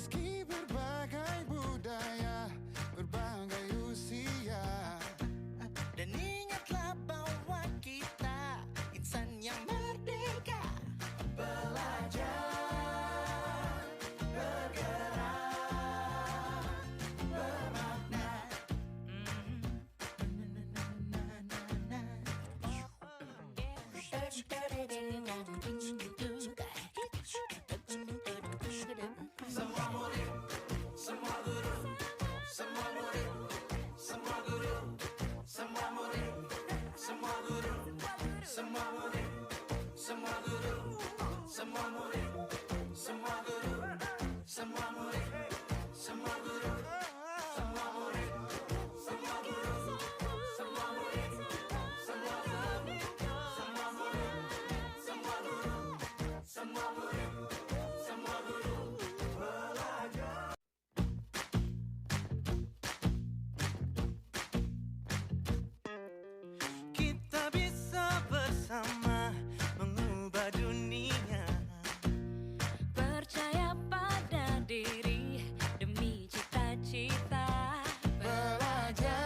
Meski berbagai budaya, berbagai usia, dan ingatlah bahwa kita insan yang merdeka. Belajar, bergerak, bermakna. Semua murid, semua guru, semua murid, semua guru, semua murid, semua guru, semua murid, semua guru, semua murid, semua guru, semua murid, semua guru, semua murid, semua guru, semua murid, semua guru, semua murid, semua guru, semua murid, semua guru. Kita bisa bersama mengubah dunia. Percaya pada diri demi cita-cita. Belajar,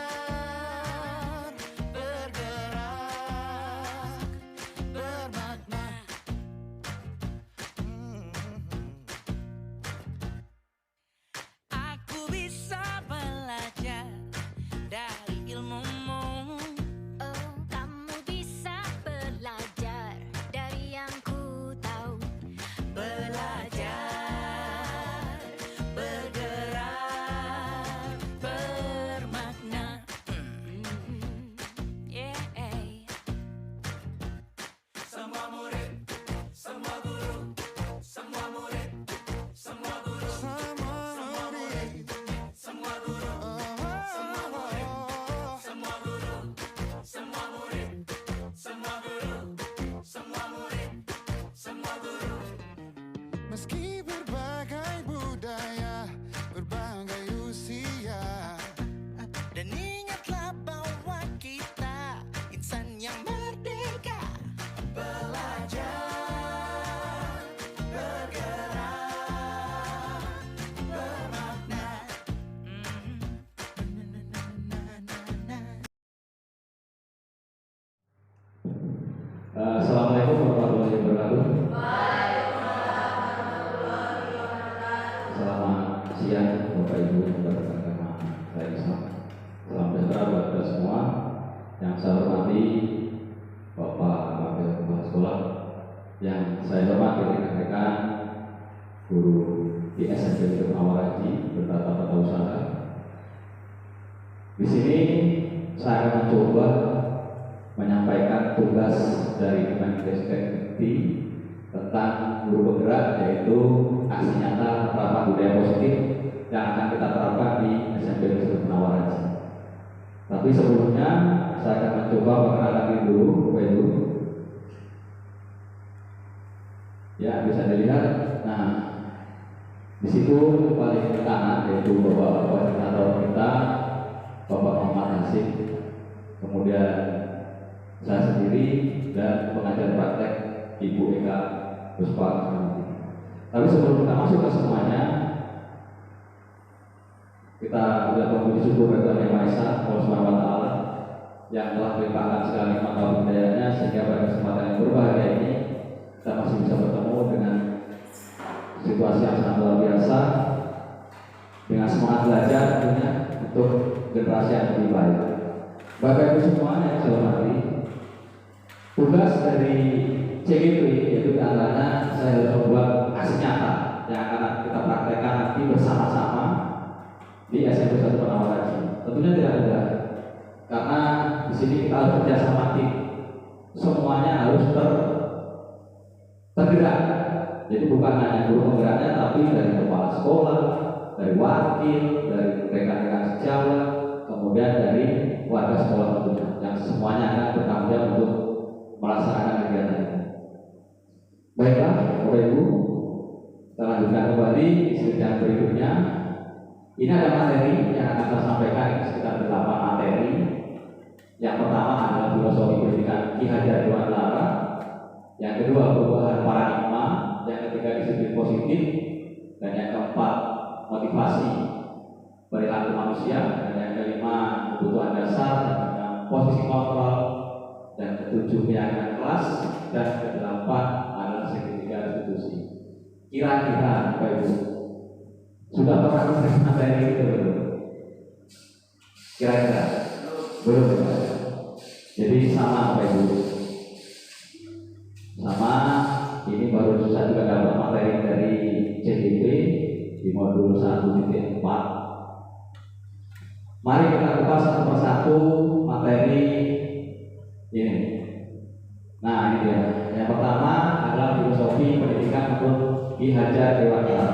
bergerak, bermakna. Aku bisa belajar dari ilmumu. Oh, kamu bisa belajar dari yang ku tahu. Belajar, bergerak, bermakna. Yeah. Semua murid, semua guru, semua murid, semua guru, semua murid, semua guru, semua murid, semua guru, semua murid, semua guru, semua murid, semua guru. Meski berbagai budaya, berbagai usia, dan ingatlah bahwa kita insan yang merdeka. Belajar, bergerak, bermakna. Assalamualaikum warahmatullahi wabarakatuh. Selamat siang Bapak Ibu yang beragama Islam. Salam sejahtera buat kita semua. Yang saya hormati Bapak Wakil Kepala Sekolah, yang saya hormati rekan-rekan guru di SMP Negeri Penawar Haji bertata tata usaha. Di sini saya akan mencoba menyampaikan tugas dari Kemendikbud tentang guru penggerak, yaitu aksi nyata penerapan budaya positif yang akan kita terapkan di SMP Negeri Penawar Haji. Tapi sebelumnya saya akan mencoba perkenalkan diri dulu, Bapak Ibu. Ya, bisa dilihat. Nah, di situ paling kanan yaitu Bapak Koordinator kita, Bapak Muhammad Hasim. Kemudian saya sendiri dan pengajar praktek Ibu Eka Puspa. Tapi sebelum kita masuk ke semuanya, kita sudah memuji syukur kepada Yang Maha Esa, Allah Subhanahu wa Ta'ala, yang telah melimpahkan segala nikmat dan hidayahnya sehingga pada kesempatan yang berbahagia ini kita masih bisa bertemu dengan situasi yang sangat luar biasa, dengan semangat belajar tentunya untuk generasi yang lebih baik. Bapak Ibu semua yang saya hormati, tugas dari CGP yaitu diantaranya saya harus membuat aksi nyata yang akan kita praktekkan nanti bersama-sama di SMP 1 Penawar Haji. Tentunya tidak mudah, karena di sini kita harus kerja sama tim. Semuanya harus tergerak. Jadi bukan hanya guru penggeraknya, tapi dari kepala sekolah, dari wakil, dari rekan-rekan sejawat, kemudian dari warga sekolah tentunya, yang semuanya akan bertanggung jawab untuk melaksanakan kegiatan ini. Baiklah, Bapak Ibu, kita lanjutkan kembali di slide yang berikutnya. Ini ada materi yang akan saya sampaikan, sekitar 8 materi. Yang pertama adalah filosofi pendidikan Ki Hajar Dewantara. Yang kedua perubahan paradigma. Yang ketiga disiplin positif. Dan yang keempat motivasi perilaku manusia, dan yang kelima kebutuhan dasar, dan yang posisi kontrol, dan ketujuh keyakinan kelas, dan kedelapan adalah segitiga restitusi. Kira-kira Bapak Ibu sudah pernah nulis materi itu belum? Kira-kira belum ya? Jadi sama Bapak Ibu, sama ini baru saya juga dapat materi dari CDP di modul 1.4. Mari kita kupas satu persatu materi ini. Nah, ini dia. Yang pertama adalah filosofi pendidikan menurut Ki Hajar Dewantara.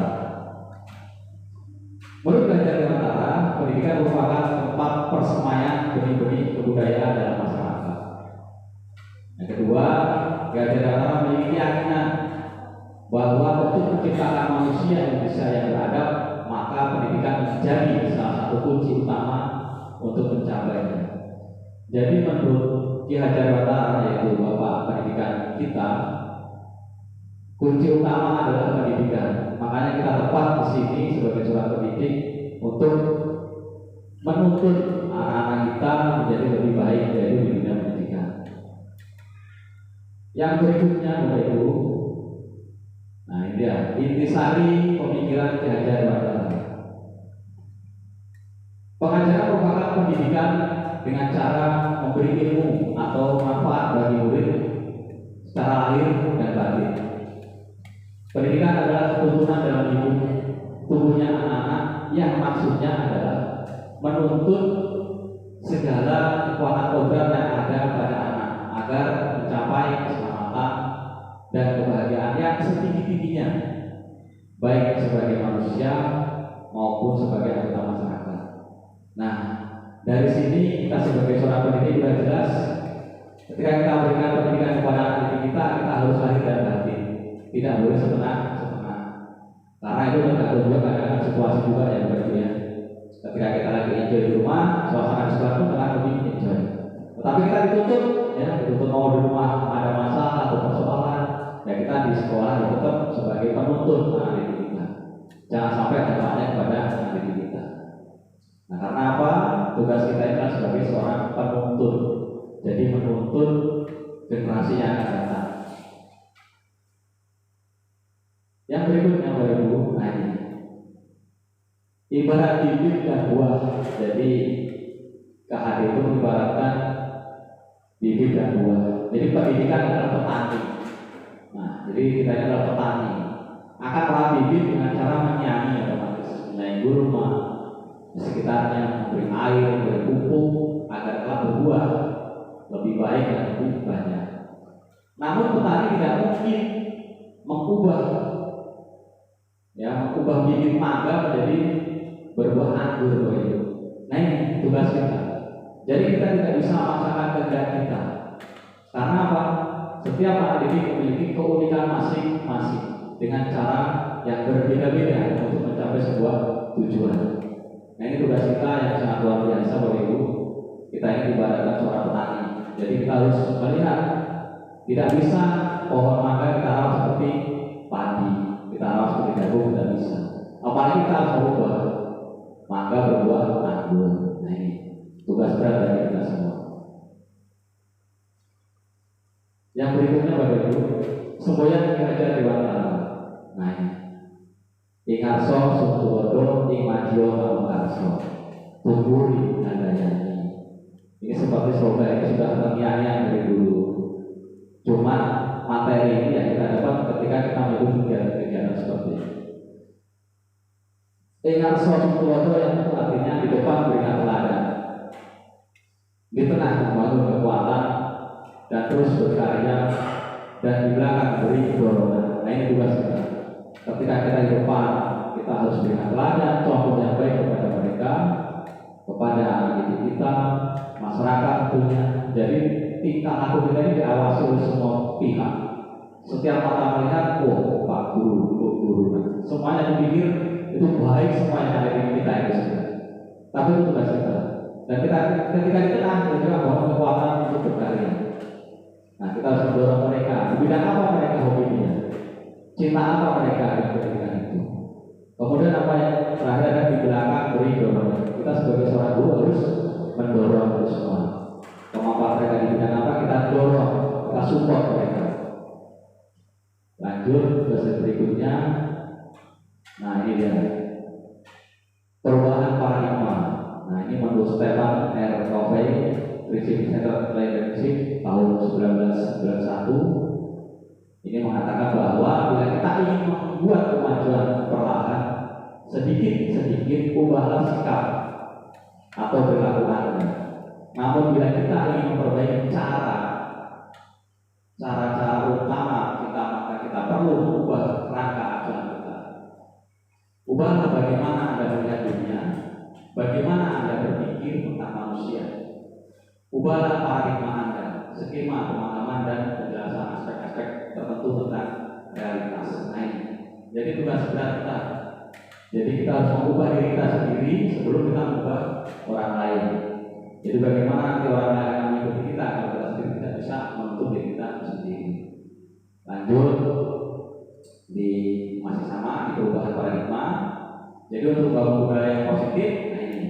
Menurut Ki Hajar Dewantara, pendidikan merupakan tempat persemaian benih-benih kebudayaan dalam masyarakat. Yang kedua, Ki Hajar Dewantara memiliki keyakinan bahwa untuk menciptakan manusia Indonesia yang beradab, maka pendidikan menjadi salah satu kunci utama untuk mencapainya. Jadi menurut Ki Hajar Dewantara, yaitu Bapak Pendidikan kita, kunci utama adalah pendidikan. Makanya kita tepat di sini sebagai seorang pendidik untuk menuntut anak-anak kita menjadi lebih baik dari di dunia pendidikan. Yang berikutnya Bapak Ibu, nah ini dia intisari pemikiran Ki Hajar Dewantara. Pengajaran merupakan pendidikan dengan cara memberi ilmu atau manfaat bagi murid secara lahir dan batin. Pendidikan adalah tuntunan dalam hidup tumbuhnya anak-anak yang maksudnya adalah menuntut segala kekuatan kodrat yang ada pada anak agar mencapai keselamatan dan kebahagiaan yang setinggi-tingginya, baik sebagai manusia maupun sebagai anggota masyarakat. Nah, dari sini kita sebagai seorang pendidik sudah jelas, ketika kita memberikan pendidikan kepada anak didik kita harus lahir dan batin, tidak boleh setengah-setengah. Karena itu tergantung juga kadang-kadang situasi juga ya begitu ya. Ketika kita lagi enjoy di rumah, suasana sekolah pun akan lebih enjoy. Tetapi kita dituntut mau di rumah ada masalah atau persoalan, ya kita di sekolah tetap sebagai penuntut anak didik kita. Jangan sampai dampaknya kepada anak didik kita. Nah, karena apa? Tugas kita ini sebagai seorang penuntut. Jadi menuntut generasi yang akan datang. Yang berikutnya Bapak Ibu, nah ini ibarat bibit dan buah. Jadi KHD itu mengibaratkan bibit dan buah. Jadi pendidikan adalah petani. Nah, jadi kita ini adalah petani. Akan merawat bibit dengan cara menyanyi, otomatis menyanyi di rumah, di sekitarnya, memberi air, memberi pupuk agar kelak berbuah lebih baik dan lebih banyak. Namun petani tidak mungkin mengubah bibit mangga menjadi berbuah anggur. Nah ini tugas kita. Jadi kita tidak bisa memaksakan kehendak kita. Karena apa? Setiap anak didik memiliki keunikan masing-masing dengan cara yang berbeda-beda untuk mencapai sebuah tujuan. Nah ini tugas kita yang sangat luar biasa Bapak Ibu. Kita ini ibaratkan seorang petani. Jadi kita harus melihat, tidak bisa pohon mangga kita rawat seperti padi, kita rawat seperti jagung, tidak bisa. Apalagi kita harus berubah mangga berbuah anggur. Nah ini tugas berat dari kita semua. Yang berikutnya Bapak Ibu, semboyan Ki Hajar Dewantara. Nah ini Ingarso Sutuwodo Ing Madio Pamungkarso Tungguri Nandayani. Ini seperti slogan ini sudah terngiang dari dulu. Cuma materi ini yang kita dapat ketika kita melakukan kegiatan seperti ini. Ingarso Sutuwodo yang itu artinya di depan berikan teladan, di tengah membangun kekuatan dan terus berkarya, dan di belakang beri dorongan. Nah ini tugas kita. Ketika kita di depan, kita harus berikan teladan, contoh yang baik kepada mereka, kepada didik kita, masyarakat tentunya. Jadi tingkah laku kita ini diawasi oleh semua pihak. Setiap mata melihat, oh Pak Guru, Bu Guru, semuanya dipikir itu baik, semuanya ada di kita itu sudah. Tapi itu tugas kita. Dan kita ketika di tengah, kita bawa kekuatan untuk berkarya. Nah kita harus mendorong mereka. Di bidang apa mereka hobinya? Cinta apa mereka dengan pendidikan itu? Kemudian apa yang terakhir Nah ini dia perubahan paradigma. Nah ini menurut Stefan R. Covey, prinsip Centered Leadership tahun 1991, ini mengatakan bahwa bila kita ingin membuat kemajuan perlahan, sedikit-sedikit ubahlah sikap atau perilaku Anda. Namun bila kita ingin memperbaiki cara-cara utama kita, maka kita perlu mengubah kerangka ajaran kita. Ubahlah bagaimana Anda melihat dunia, bagaimana Anda berpikir tentang manusia. Ubahlah paradigma Anda, skema pemahaman dan penjelasan aspek-aspek tertentu tentang realitas. Nah, jadi tugas berat kita. Jadi kita harus mengubah diri kita sendiri sebelum kita mengubah orang lain. Jadi bagaimana nanti orang lain akan mengikuti kita kalau kita sendiri tidak bisa menuntut diri kita sendiri. Lanjut di masih sama di perubahan paradigma. Jadi untuk membangun budaya yang positif, nah ini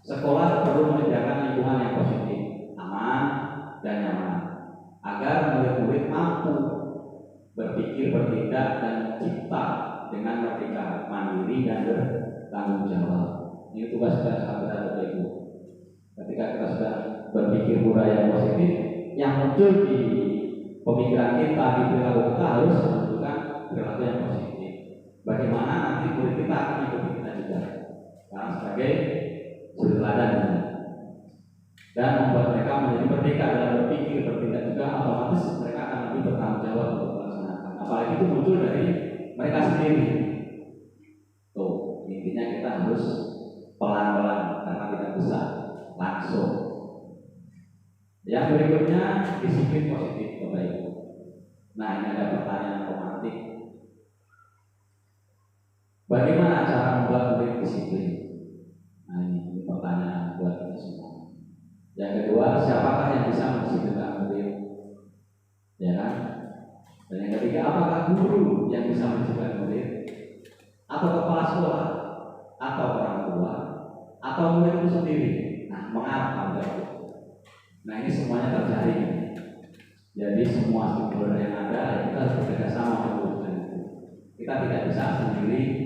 sekolah perlu menyediakan lingkungan yang positif, aman dan nyaman, agar murid-murid mampu berpikir, bertindak dan cipta dengan merdeka, mandiri dan bertanggung jawab. Ini tugas kita sahabat Bapak Ibu. Ketika kita sudah berpikir budaya yang positif, yang muncul di pemikiran kita, di perilaku kita harus menunjukkan perilaku yang positif. Bagaimana nanti murid kita akan mengikuti kita juga, karena sebagai suri teladan dan membuat mereka menjadi merdeka dalam berpikir, bertindak juga, otomatis mereka akan lebih bertanggung jawab untuk melaksanakan. Apalagi itu muncul dari mereka sendiri. Tuh, intinya kita harus pelan-pelan karena tidak bisa langsung. Yang berikutnya disiplin positif, Bapak Ibu. Nah, ini ada pertanyaan romantik. Bagaimana cara membuat murid disiplin? Nah, ini pertanyaan buat kita semua. Yang kedua, siapakah yang bisa mendisiplinkan murid? Ya kan? Dan yang ketiga, apakah guru yang bisa mendisiplinkan murid? Atau kepala sekolah? Atau orang tua? Atau murid itu sendiri? Nah, mengapa? Nah, ini semuanya terjadi. Jadi semua stakeholder yang ada, kita harus bekerja sama untuk itu. Kita tidak bisa sendiri.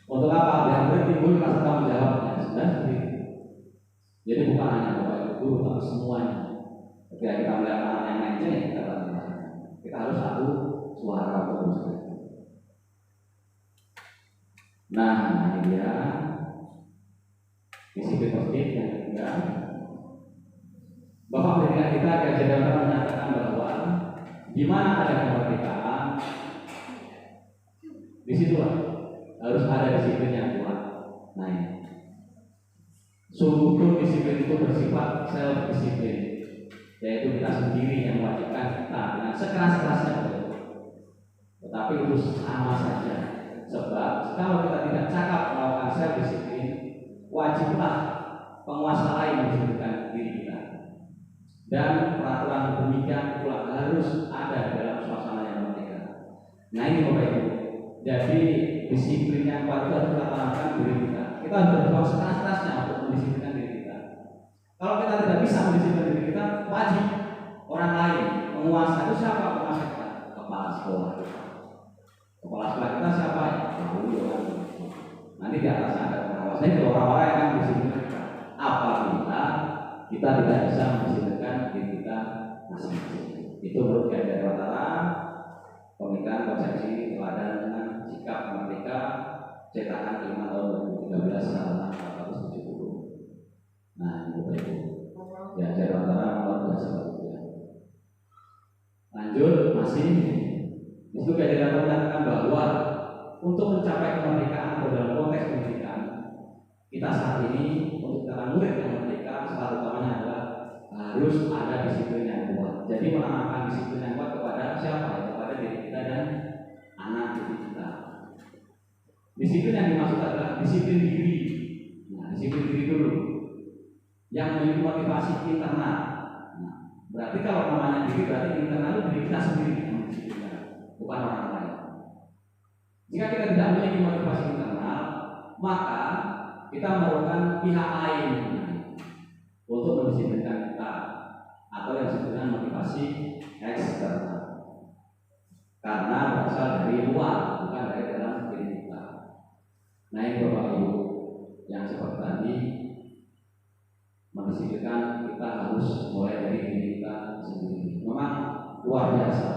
Untuk apa? Biar murid timbul rasa tanggung jawabnya sendiri. Jadi bukan hanya Bapak Ibu guru, tapi semuanya. Ketika kita melihat anak yang menceng, kita harus satu suara terus. Nah, ini dia disiplin positif yang ketiga. Bapak pendidikan kita Gajah Data menyatakan bahwa di mana ada kemerdekaan, disitulah harus ada disiplin yang kuat. Nah, ini sungguh disiplin itu bersifat self disiplin, yaitu kita sendiri yang mewajibkan kita dengan sekeras-kerasnya. Tetapi itu sama saja, sebab kalau kita tidak cakap melakukan self disiplin, wajiblah penguasa lain mendisiplinkan diri kita. Dan peraturan demikian pula harus ada dalam suasana yang merdeka. Nah, ini Bapak Ibu. Jadi disiplin yang kuat itu harus kita tanamkan diri kita. Kita harus berjuang sekeras-kerasnya untuk mendisiplinkan diri kita. Kalau kita tidak bisa mendisiplinkan diri kita, wajib orang lain penguasa itu siapa? Penguasa kita, kepala sekolah. Kepala sekolah kita siapa? Nanti di atasnya ada penguasa. Itu orang-orang yang akan mendisiplinkan kita. Apabila kita tidak bisa mendisiplinkan diri kita masing-masing. Itu menurut Gajah Dewantara, pemikiran konsepsi teladan sikap merdeka cetakan 5 tahun 2013 halaman 470. Nah, ini Bapak Ibu. Gajah Dewantara luar biasa ya. Lanjut masih di situ Gajah Dewantara mengatakan bahwa untuk mencapai kemerdekaan dalam konteks pendidikan kita saat ini untuk para murid yang merdeka, salah utamanya adalah harus ada disiplin yang kuat. Jadi menanamkan disiplin yang kuat kepada siapa? Kepada diri kita dan anak didik kita. Disiplin yang dimaksud adalah disiplin diri. Nah, disiplin diri dulu yang memiliki motivasi internal. Nah, berarti kalau namanya diri, berarti internal itu diri kita sendiri yang mendisiplinkan, bukan orang lain. Jika kita tidak memiliki motivasi internal, maka kita memerlukan pihak lain untuk mendisiplinkan kita, atau yang disebut dengan motivasi eksternal, karena berasal dari luar, lakukan dari dalam diri kita. Nah ini Bapak Ibu yang seperti tadi mendisiplinkan kita harus mulai dari diri kita sendiri. Memang luar biasa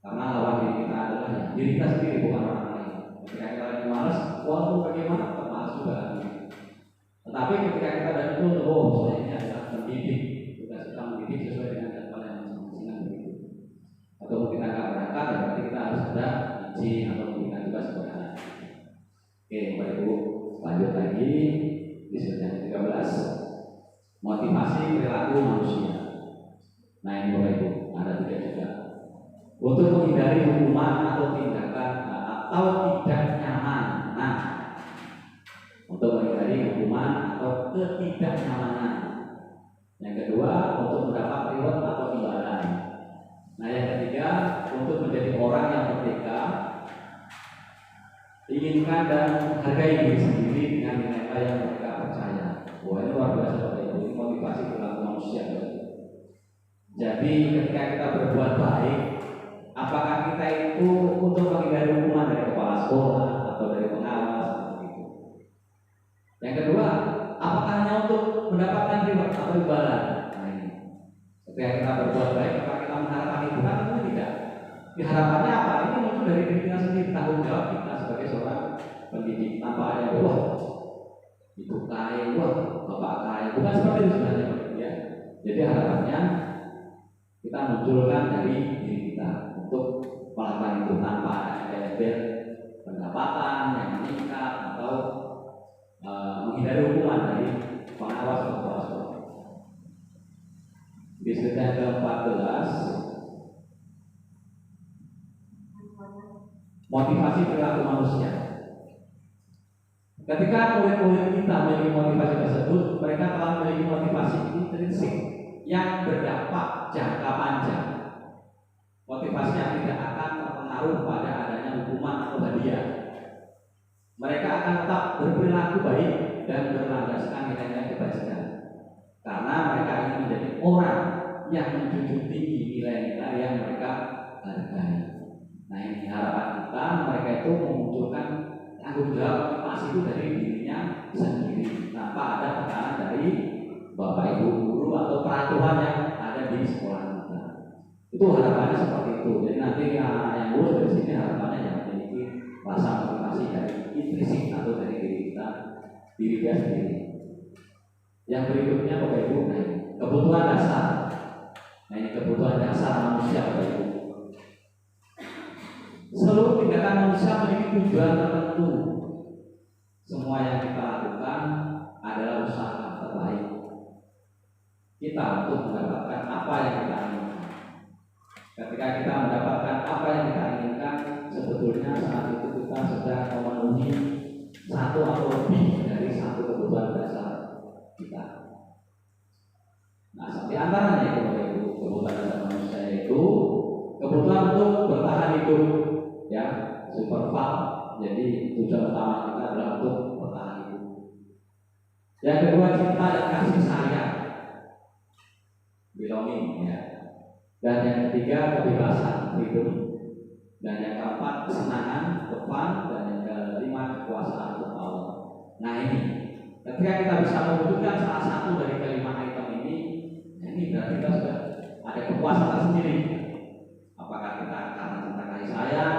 karena lawan diri kita adalah diri kita sendiri, bukan orang lain. Ketika kita lagi malas, walaupun bagaimana kita malas juga. Tetapi ketika kita dan itu, saya ini adalah mendidik, kita sedang mendidik sesuai dengan jadwal yang masing-masing begitu. Atau kita nggak berangkat, ya berarti kita harus ada izin atau kita juga sebagai anak. Oke, Bapak Ibu, lanjut lagi di slide yang 13. Motivasi perilaku manusia. Nah ini Bapak Ibu, ada 3 juga. Untuk menghindari hukuman atau tindakan atau tidak nyaman. Nah, untuk menghindari hukuman atau ketidaknyamanan. Yang kedua, untuk mendapat reward atau imbalan. Nah yang ketiga, untuk menjadi orang yang merdeka, inginkan dan hargai diri sendiri dengan nilai yang mereka percaya. Wah ini luar biasa Bapak Ibu, ini motivasi perilaku manusia. Jadi ketika kita berbuat baik, apakah kita itu untuk menghindari hukuman dari kepala sekolah atau dari pengawas begitu? Yang kedua, apakah hanya untuk mendapatkan reward atau imbalan? Nah ini, ketika kita berbuat baik, apakah kita mengharapkan itu? Kan itu tidak. Harapannya apa? Ini muncul dari diri kita sendiri, tanggung jawab kita sebagai seorang pendidik. Tanpa ada wah ibu kaya, wah bapak kaya, bukan seperti itu sebenarnya ya. Jadi harapannya kita munculkan dari diri kita untuk melakukan itu tanpa ada embel pendapatan yang meningkat atau menghindari hukuman dari pengawas atau kepala sekolah. Di slide yang ke-14, motivasi perilaku manusia. Ketika murid-murid kita memiliki motivasi tersebut, mereka telah memiliki motivasi intrinsik yang berdampak jangka panjang. Motivasinya tidak akan terpengaruh pada adanya hukuman atau hadiah. Mereka akan tetap berperilaku baik dan berlandaskan nilai-nilai kebajikan, karena mereka ingin menjadi orang yang menjunjung tinggi nilai-nilai yang mereka hargai. Nah ini harapan kita, mereka itu memunculkan tanggung jawab motivasi itu dari dirinya sendiri tanpa ada tekanan dari bapak ibu guru atau peraturan yang ada di sekolah kita. Itu harapannya seperti itu. Jadi nanti anak yang lulus dari sini harapannya yang memiliki rasa motivasi dari intrinsik atau dari diri kita, diri dia sendiri. Yang berikutnya bapak ibu, kebutuhan dasar. Nah ini kebutuhan dasar manusia bapak ibu. Seluruh tindakan manusia memiliki tujuan tertentu. Semua yang kita lakukan adalah usaha terbaik kita untuk mendapatkan apa yang kita inginkan. Ketika kita mendapatkan apa yang kita inginkan, sebetulnya saat itu kita sedang memenuhi satu atau lebih dari satu kebutuhan dasar kita. Nah, di antaranya itu kebutuhan dasar manusia itu kebutuhan untuk bertahan hidup. Ya, survival. Jadi tujuan utama kita adalah untuk bertahan hidup. Yang kedua, cinta dan kasih sayang, belonging ya. Dan yang ketiga, kebebasan, freedom. Dan yang keempat, kesenangan, fun. Dan yang kelima, kekuasaan untuk Allah. Nah ini, ketika kita bisa mewujudkan salah satu dari kelima item ini berarti kita sudah ada kepuasan tersendiri. Apakah kita karena cinta kasih sayang,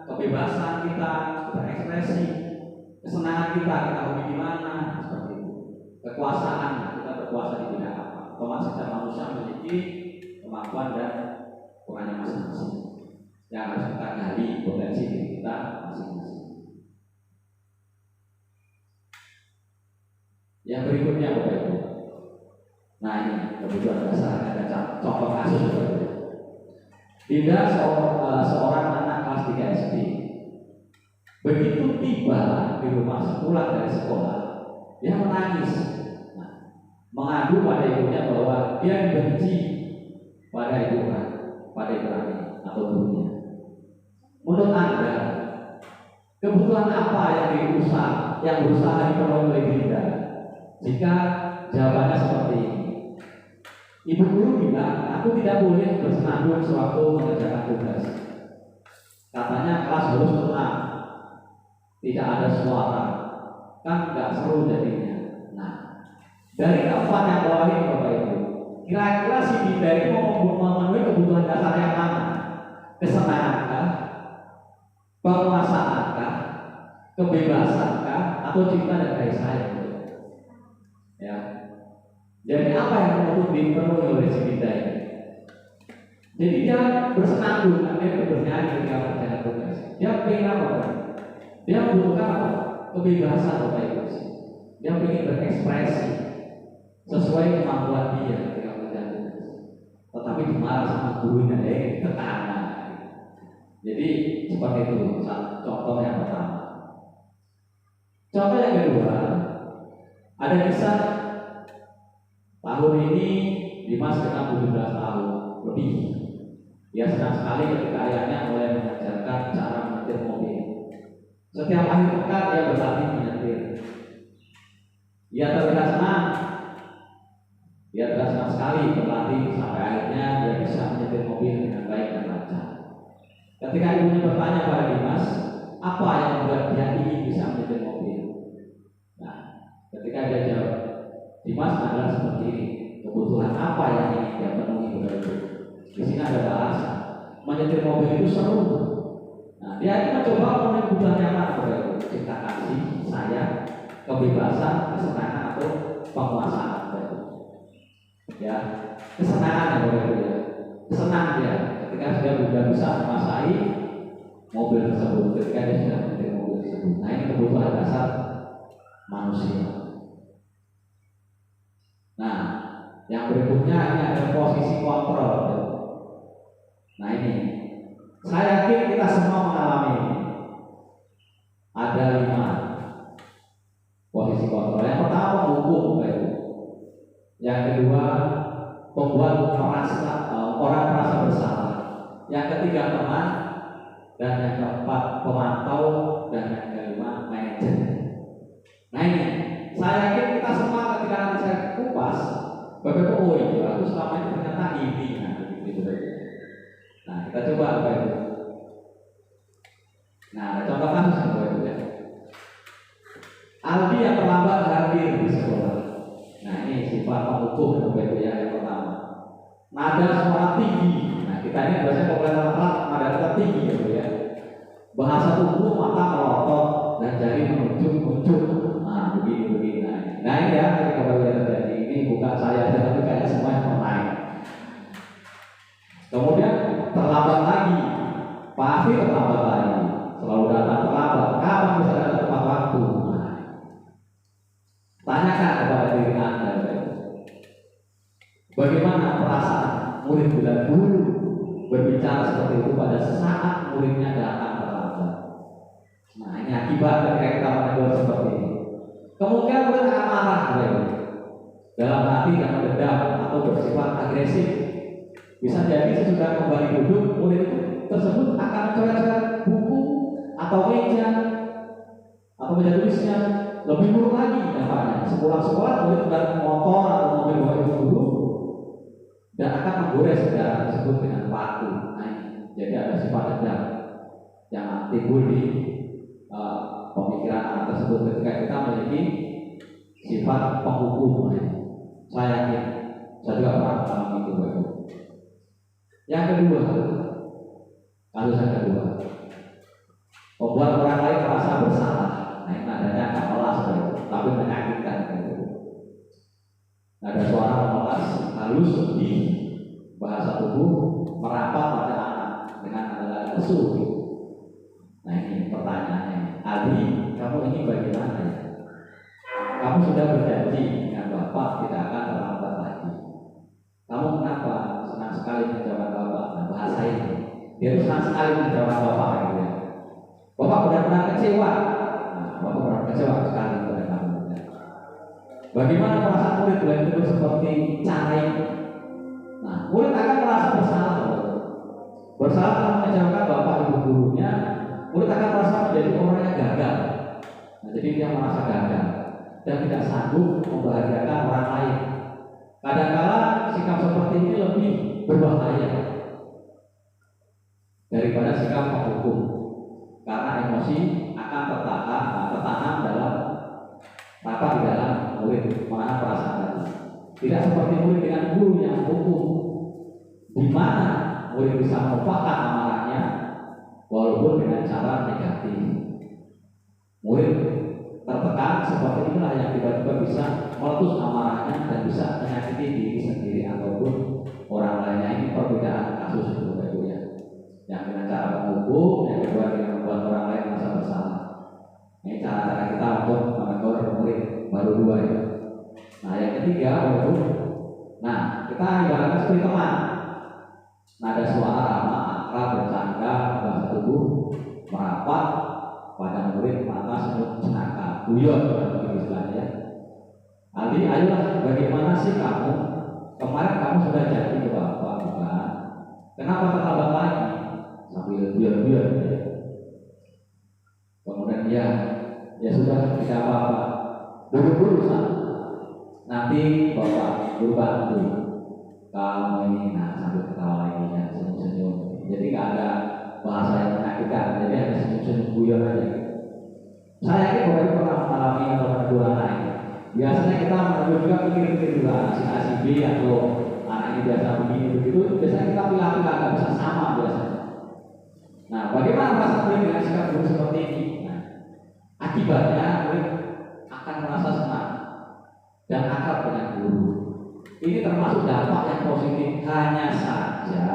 kebebasan kita berekspresi, kesenangan kita hobi di mana, seperti itu. Kekuasaan, kita berkuasa di bidang apa? Otomatis setiap manusia memiliki kemampuan dan perannya masing-masing yang harus kita gali potensi diri kita masing-masing. Yang berikutnya Bapak Ibu. Nah ini kebutuhan dasar, ada contoh kasus Bapak Ibu. Tidak seorang anak kelas 3 SD begitu tiba di rumah pulang dari sekolah, dia menangis, mengadu pada ibunya bahwa dia dibenci pada ibunya atau gurunya. Menurut Anda, kebutuhan apa yang berusaha dipenuhi oleh Dinda jika jawabannya seperti ini? Ibu guru bilang, aku tidak boleh bersenandung sewaktu mengerjakan tugas. Katanya kelas harus tenang, tidak ada suara, kan nggak seru jadinya. Nah, dari keempat yang bawah ini Bapak Ibu, kira-kira si Dinda ini mau memenuhi kebutuhan dasar yang mana? Kesenangankah, penguasaankah, kebebasankah, atau cinta dan kasih sayang? Ya. Jadi apa yang perlu dipenuhi oleh si Dinda ini? Jadi dia bersenandung, dia bernyanyi ketika berjalan tugas. Dia pengen apa? Dia membutuhkan apa? Kebebasan Bapak Ibu. Dia ingin berekspresi sesuai kemampuan dia ketika berjalan tugas. Tetapi dimarah sama gurunya, tetangga. Jadi seperti itu contoh yang pertama. Contoh yang kedua, ada kisah tahun ini Dimas kena 17 tahun lebih. Dia senang sekali ketika ayahnya mulai mengajarkan cara menyetir mobil. Setiap akhir pekan dia berlatih menyetir. Dia terlihat senang. Dia terlihat senang sekali berlatih sampai akhirnya dia bisa menyetir mobil dengan baik dan lancar. Ketika ibunya bertanya pada Dimas, apa yang membuat dia ingin bisa menyetir mobil? Nah, ketika dia jawab, Dimas adalah seperti ini. Kebutuhan apa yang ingin dia penuhi berarti? Di sini ada bahasa menyetir mobil itu seru. Nah, dia akan mencoba memenuhi kebutuhan yang mana? Cinta kasih, sayang, kebebasan, kesenangan atau penguasaan. Ya, kesenangan ya, kesenang dia ketika sudah bisa menguasai mobil tersebut, ketika dia sudah menyetir mobil tersebut. Nah, ini kebutuhan dasar manusia. Nah, yang berikutnya ini ada posisi kontrol. Nah, ini saya yakin kita semua mengalami ini. Ada 5 posisi kontrol. Yang pertama menghukum, yang kedua membuat orang merasa bersalah. Yang ketiga teman, dan yang keempat pemantau, dan yang kelima manajer. Nah, ini saya yakin kita semua ketika nanti saya kupas, Bapak oh iya, aku selama ini ternyata ini, gitu. Nah, kita coba apa itu? Nah, ada contoh kasus apa itu ya? Aldi yang terlambat hadir di sekolah. Nah, ini sifat penghukum apa itu ya yang pertama. Nada suara tinggi. Nah, kita ini biasanya populer nada kita tinggi gitu ya. Bahasa tubuh, mata melotot dan jari menunjuk. Nah, begini. Nah, ini ya ketika baru terjadi. Ini bukan saya, tapi kayaknya semua yang pernah. Kemudian terlambat lagi, pasti terlambat lagi. Selalu datang terlambat. Kapan bisa datang tepat waktu? Nah, tanyakan kepada diri Anda, bagaimana perasaan murid bila guru berbicara seperti itu pada saat muridnya datang terlambat? Nah, ini akibat ketika kita menegur seperti ini. Kemungkinan murid akan marah, dalam hati dan mendendam atau bersifat agresif. Bisa jadi sesudah kembali duduk, murid tersebut akan mencoret-coret buku atau meja tulisnya. Lebih buruk lagi dampaknya. Sepulang sekolah murid dan motor atau mobil bawa ibu guru dan akan menggores kendaraan tersebut dengan paku. Nah, jadi ada sifat dendam yang timbul di pemikiran anak tersebut ketika kita memiliki sifat penghukum. Saya yakin, saya juga pernah mengalami itu. Yang kedua, kasus yang kedua, membuat orang lain merasa bersalah. Nah, ini nadanya nggak melas, tapi menyakitkan. Nada suara memelas, halus, sedih, bahasa tubuh merapat pada anak dengan nada lesu. Nah, ini pertanyaannya, Aldi, kamu ini bagaimana ya? Kamu sudah berjanji dengan Bapak tidak akan terlambat lagi. Kamu kenapa senang sekali menjawab Bapak? Nah, bahasa ini, dia senang sekali menjawab Bapak gitu ya. Bapak benar-benar kecewa. Bapak benar kecewa sekali kepada kamu. Bagaimana perasaan murid bila itu seperti cara ini? Nah, murid akan merasa bersalah. Bersalah karena mengecewakan bapak ibu gurunya. Murid akan merasa menjadi orang yang gagal. Nah, jadi dia merasa gagal dan tidak sanggup membahagiakan orang lain. Kadang-kala sikap seperti ini lebih berbahaya daripada sikap penghukum. emosi akan tertahan, tertanam dalam di dalam murid menahan perasaan tadi. Tidak seperti murid dengan guru yang hukum, di mana murid bisa melupakan amarahnya walaupun dengan cara negatif. Murid tertekan seperti inilah yang tiba-tiba bisa meletus amarahnya dan bisa menyakiti diri sendiri ataupun orang lainnya. Ini perbedaan kasus itu ya. Yang dengan cara menghukum, yang kedua dengan membuat orang lain merasa bersalah. Ini cara-cara kita untuk menegur murid baru dua ya. Nah yang ketiga baru, nah kita ibaratnya seperti teman. Nada suara ramah, akrab, bercanda, bahasa tubuh merapat pada murid, mata senyum cenaka, guyon dalam istilahnya. Ali, ayolah, bagaimana sih kamu? Kemarin kamu sudah jadi ke bapak, bukan? Kenapa terlambat lagi? Sambil guyon-guyon. Kemudian ya sudah, tidak apa-apa. Buru-buru nanti bapak guru bantu kamu ini. Nah sambil ketawa lagi ya, senyum-senyum. Jadi nggak ada bahasa yang menyakitkan, jadi ada senyum-senyum guyon aja. Saya yakin bapak pernah mengalami atau menegur anak ini. Biasanya kita menegur juga pikir-pikir juga si B atau anak ini biasa begini begitu. Biasanya kita pilih-pilih nggak bisa sama biasanya. Nah bagaimana perasaan murid dengan sikap guru seperti ini? Nah, akibatnya murid akan merasa senang dan akrab dengan guru. Ini termasuk dampak yang positif, hanya saja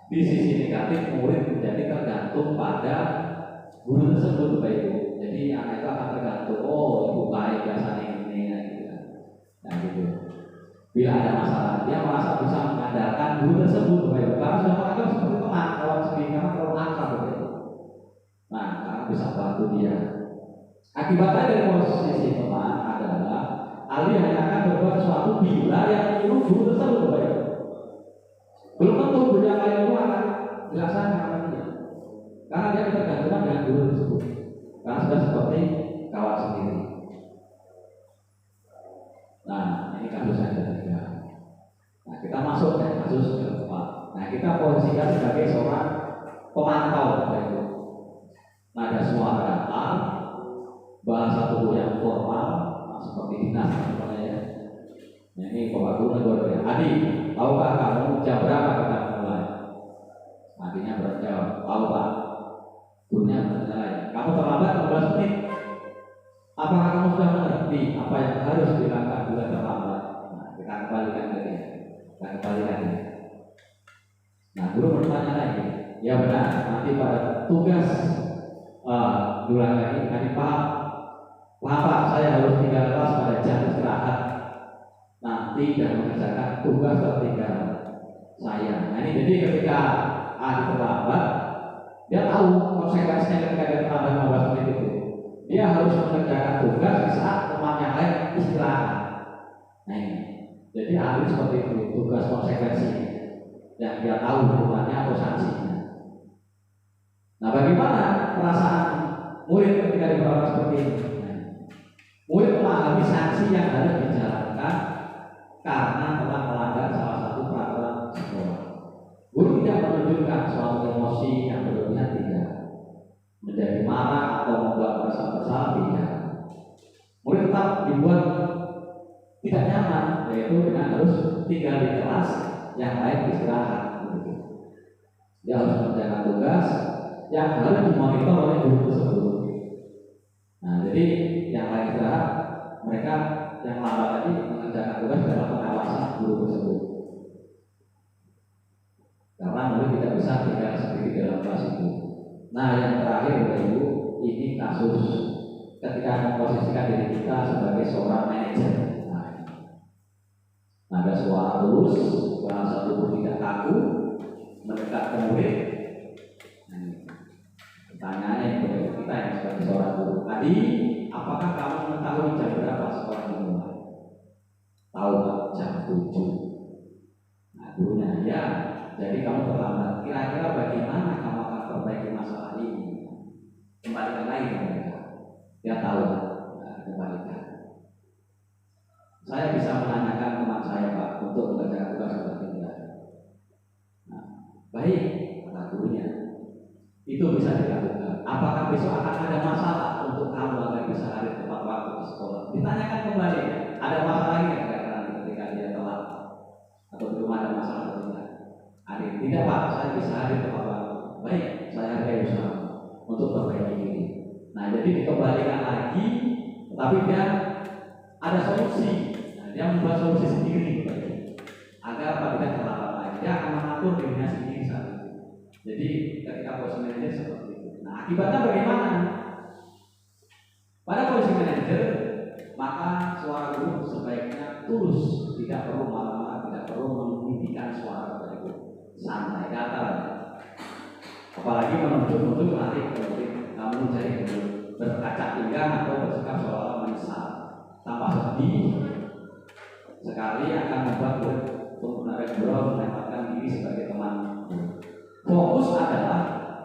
di sisi negatif murid menjadi tergantung pada guru tersebut baik. Jadi anak itu akan tergantung, oh ibu baik biasanya ini gitu kan. Nah gitu. Bila ada masalah dia merasa bisa mengandalkan guru tersebut baik. Karena sudah menganggap seperti teman kawan sendiri, karena kalau akrab begitu. Nah karena bisa bantu dia. Akibatnya dari posisi teman adalah Ali hanya akan berbuat sesuatu bila yang menyuruh guru tersebut baik. Belum tentu guru yang lain itu akan dilaksanakan oleh dia, karena dia ketergantungan dengan guru tersebut, karena sudah seperti kawan sendiri. Nah ini kasus yang ketiga. Nah kita masuk ke kasus keempat. Nah kita posisikan sebagai seorang pemantau baik. Nada suara datar, bahasa tubuh yang formal, seperti dinas misalnya ya. Nah, ini Bapak Guru negur ya. Adi, tahukah kamu jam berapa kita mulai? Adinya berjawab, tahu Pak. Gurunya bertanya, kamu terlambat 15 menit. Apakah kamu sudah mengerti apa yang harus dilakukan bila terlambat? Nah, kita kembalikan lagi. Nah, guru bertanya lagi. Ya benar, nanti pada tugas bulan lagi tadi paham. Pak, saya harus tinggal kelas pada jam istirahat nanti dan mengerjakan tugas tertinggal saya. Nah ini jadi ketika Adi terlambat, dia tahu konsekuensinya ketika dia terlambat 15 menit itu. Dia harus mengerjakan tugas di saat teman yang lain istirahat. Nah ini, jadi Adi seperti itu, tugas konsekuensi yang dia tahu hukumannya atau sanksinya. Nah bagaimana perasaan murid ketika diperlakukan seperti ini? Murid mengalami sanksi yang harus dijalankan karena telah melanggar salah satu peraturan sekolah. Guru tidak menunjukkan suatu emosi yang berlebihan, tidak menjadi marah atau membuat merasa bersalah, tidak. Murid tetap dibuat tidak nyaman, yaitu dengan harus tinggal di kelas yang lain istirahat. Dia harus mengerjakan tugas yang harus dimonitor oleh guru tersebut. Nah, jadi yang lain istirahat, mereka yang lambat tadi mengerjakan tugas dalam pengawasan guru tersebut. Karena murid tidak bisa tinggal sendiri dalam kelas itu. Nah, yang terakhir Bapak Ibu, ini kasus ketika memposisikan diri kita sebagai seorang manajer. Nah, ada suara lurus, bahasa tubuh tidak kaku, mendekat ke murid. Pertanyaannya kepada kita yang sebagai seorang guru, Adi, apakah kamu mengetahui jam berapa sekolah dimulai? Tahu jam 7. Nah gurunya, ya, jadi kamu terlambat. Kira-kira bagaimana kamu akan perbaiki masalah ini? Kembalikan lagi mereka. Dia tahu, kembalikan. Saya bisa menanyakan teman saya Pak untuk mengerjakan tugas seperti ini. Nah, baik, kata gurunya. itu bisa dilakukan. Apakah besok akan ada masalah untuk kamu agar bisa hadir tepat waktu di sekolah? Ditanyakan kembali, ada masalah nggak kadang-kadang ketika dia telat atau di rumah ada masalah atau tidak? Hadir, tidak Pak, saya bisa hadir tepat waktu. Baik, saya hargai usaha untuk perbaiki diri. Nah, jadi dikembalikan lagi, tapi dia ada solusi. Nah, dia membuat solusi sendiri agar apa tidak terlambat lagi. Dia akan mengatur dirinya sendiri saat itu. Jadi ketika posisi manajer seperti itu. Nah, akibatnya bagaimana? Pada posisi manajer, maka suara guru sebaiknya tulus, tidak perlu marah-marah, tidak perlu meninggikan suara itu, santai, datar. Apalagi menunjuk-nunjuk nanti kamu mencari guru berkaca pinggang atau bersikap seolah-olah menyesal tanpa sedih sekali akan membuat pengguna guru menempatkan diri sebagai teman. Fokus adalah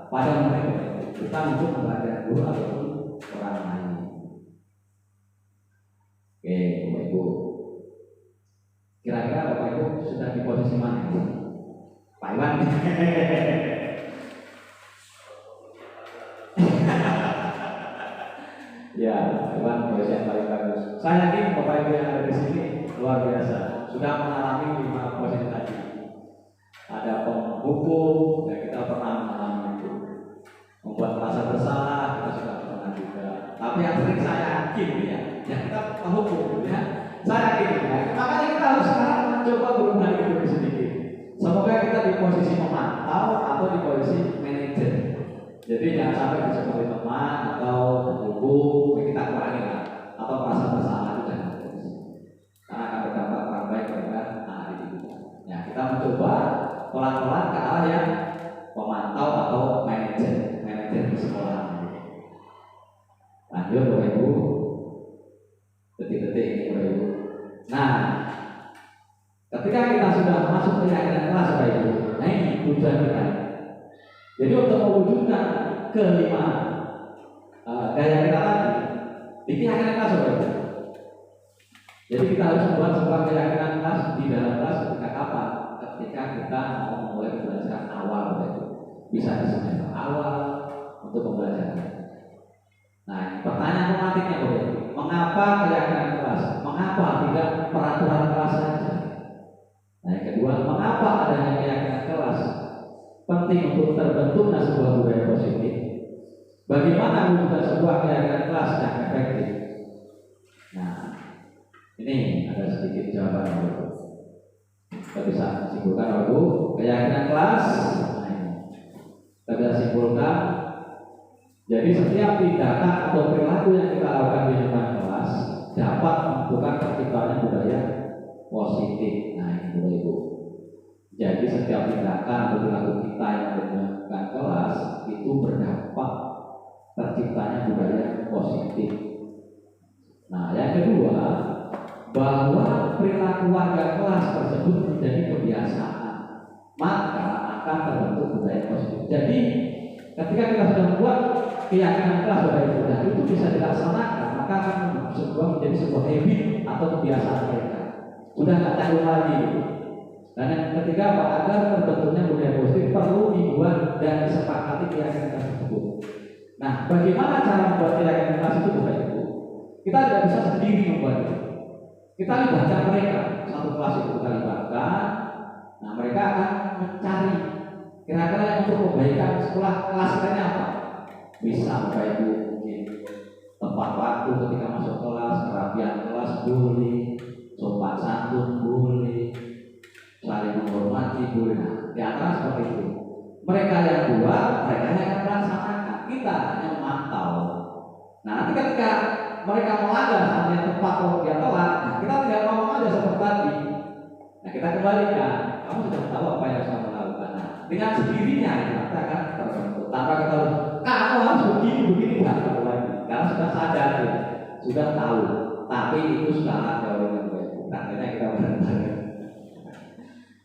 pada mereka, kita untuk membaca guru ataupun orang lain. Oke, Bapak Ibu. Kira-kira Bapak Ibu sudah di posisi mana? Pak Iwan. Ya, Pak Iwan posisi yang paling bagus. Saya yakin Bapak Ibu yang ada di sini luar biasa, sudah mengalami 5 posisi tadi. Ada penghukum, ya kita pernah mengalami itu. Membuat merasa bersalah, kita sudah pernah juga. Tapi yang sering saya yakin ya kita penghukum ya. Saya yakin ya. Makanya kita harus sekarang mencoba berubah diri sedikit. Semoga kita di posisi memantau atau di posisi manajer. Jadi jangan sampai bisa sebagai teman atau penghukum, kita kurangi lah. Atau merasa bersalah itu jangan. Karena akan berdampak kurang baik kepada hari ini. Ya, kita mencoba pelan-pelan ke arah yang pemantau atau manajer di sekolah. Lanjut Bapak Ibu, detik-detik ini Bapak Ibu. Nah, ketika kita sudah masuk ke keyakinan kelas Bapak Ibu, nah ini tujuan kita. Jadi untuk mewujudkan kelima gaya kita tadi, di keyakinan kelas Bapak Ibu. Jadi kita harus membuat sebuah keyakinan kelas di dalam kelas ketika kapan? Ketika kita mau memulai pembelajaran awal, bisa di semester awal untuk pembelajaran. Nah, pertanyaan romantiknya mengapa keyakinan kelas? Mengapa tidak peraturan kelas saja? Nah, yang kedua, mengapa adanya keyakinan kelas penting untuk terbentuknya sebuah budaya positif? Bagaimana mewujudkan sebuah keyakinan kelas yang efektif? Nah, ini ada sedikit jawaban. Kita bisa simpulkan Bapak, keyakinan kelas. Kita bisa simpulkan. Jadi setiap tindakan atau perilaku yang kita lakukan di lingkungan kelas dapat menentukan terciptanya budaya positif. Nah, ini Bapak Ibu. Jadi setiap tindakan atau perilaku kita yang ada di lingkungan kelas itu berdampak terciptanya budaya positif. Nah, yang kedua, bahwa perilaku warga kelas tersebut menjadi kebiasaan, maka akan terbentuk budaya positif. Jadi ketika kita sudah membuat keyakinan kelas Bapak Ibu, dan itu bisa dilaksanakan, maka akan menjadi sebuah habit atau kebiasaan mereka. Sudah nggak tanggung lagi. Dan yang ketiga, agar terbentuknya budaya positif perlu dibuat dan disepakati keyakinan kelas tersebut. Nah, bagaimana cara membuat keyakinan kelas itu Bapak Ibu? Kita tidak bisa sendiri membuat itu. Kita libatkan mereka, satu kelas itu kita libatkan. Nah, mereka akan mencari kira-kira yang untuk kebaikan sekolah kelas kita apa? Bisa Bapak Ibu mungkin tepat waktu ketika masuk kelas, kerapian kelas boleh, sopan santun boleh, saling menghormati boleh. Nah, di antara seperti itu. Mereka yang buat, mereka yang akan melaksanakan. Kita hanya memantau. Nah, nanti ketika mereka melanggar hanya tepat kalau dia telat, nah kita tidak ngomong aja seperti tadi. Nah, kita kembalikan, kamu sudah tahu apa yang harus kamu lakukan. Nah, dengan sendirinya kita akan terbentuk. Tanpa kita harus, kamu harus begini tidak perlu lagi. Karena sudah sadar, ya. Sudah tahu. Tapi itu sudah ada dengan baik. Akhirnya kita benar-benar.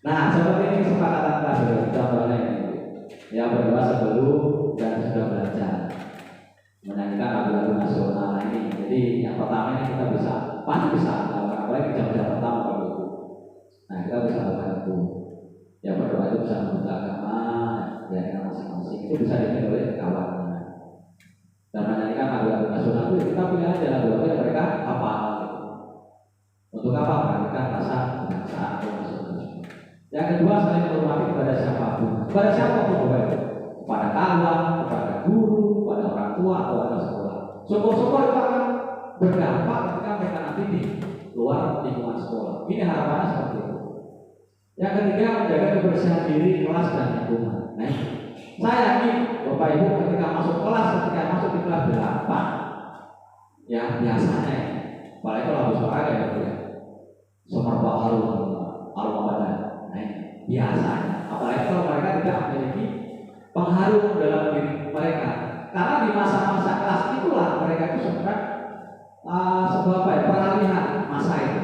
Nah, seperti ini kesepakatan kelas contohnya ini. Yang berdua sebelum dan sudah belajar menyanyikan lagu-lagu nasional ini. Jadi yang pertama ini kita pasti bisa apalagi jam-jam pertama kalau itu. Nah, kita bisa lakukan itu. Ya berdoa itu bisa membuka agama, ya dengan masing-masing itu bisa dimiliki oleh kawannya. Dan menyanyikan lagu-lagu nasional itu kita pilih aja lagu-lagu yang mereka hafal gitu. Untuk apa? Mereka rasa kebangsaan. Yang kedua, saling menghormati kepada siapapun. Kepada siapapun boleh. Kepada kawan, kepada guru, kepada orang tua atau anak sekolah. Syukur-syukur itu akan berdampak ketika mereka nanti di luar lingkungan sekolah. Ini harapannya seperti itu. Yang ketiga, menjaga kebersihan diri, kelas dan lingkungan. Nah, saya yakin Bapak Ibu ketika masuk kelas, ketika masuk di kelas 8, ya biasanya, apalagi kalau habis olahraga ya, semerbak harum badan. Nah, biasanya, apalagi kalau mereka tidak memiliki pengharum dalam diri mereka. Karena di masa-masa kelas itulah mereka itu sebenarnya sebuah peralihan masa itu.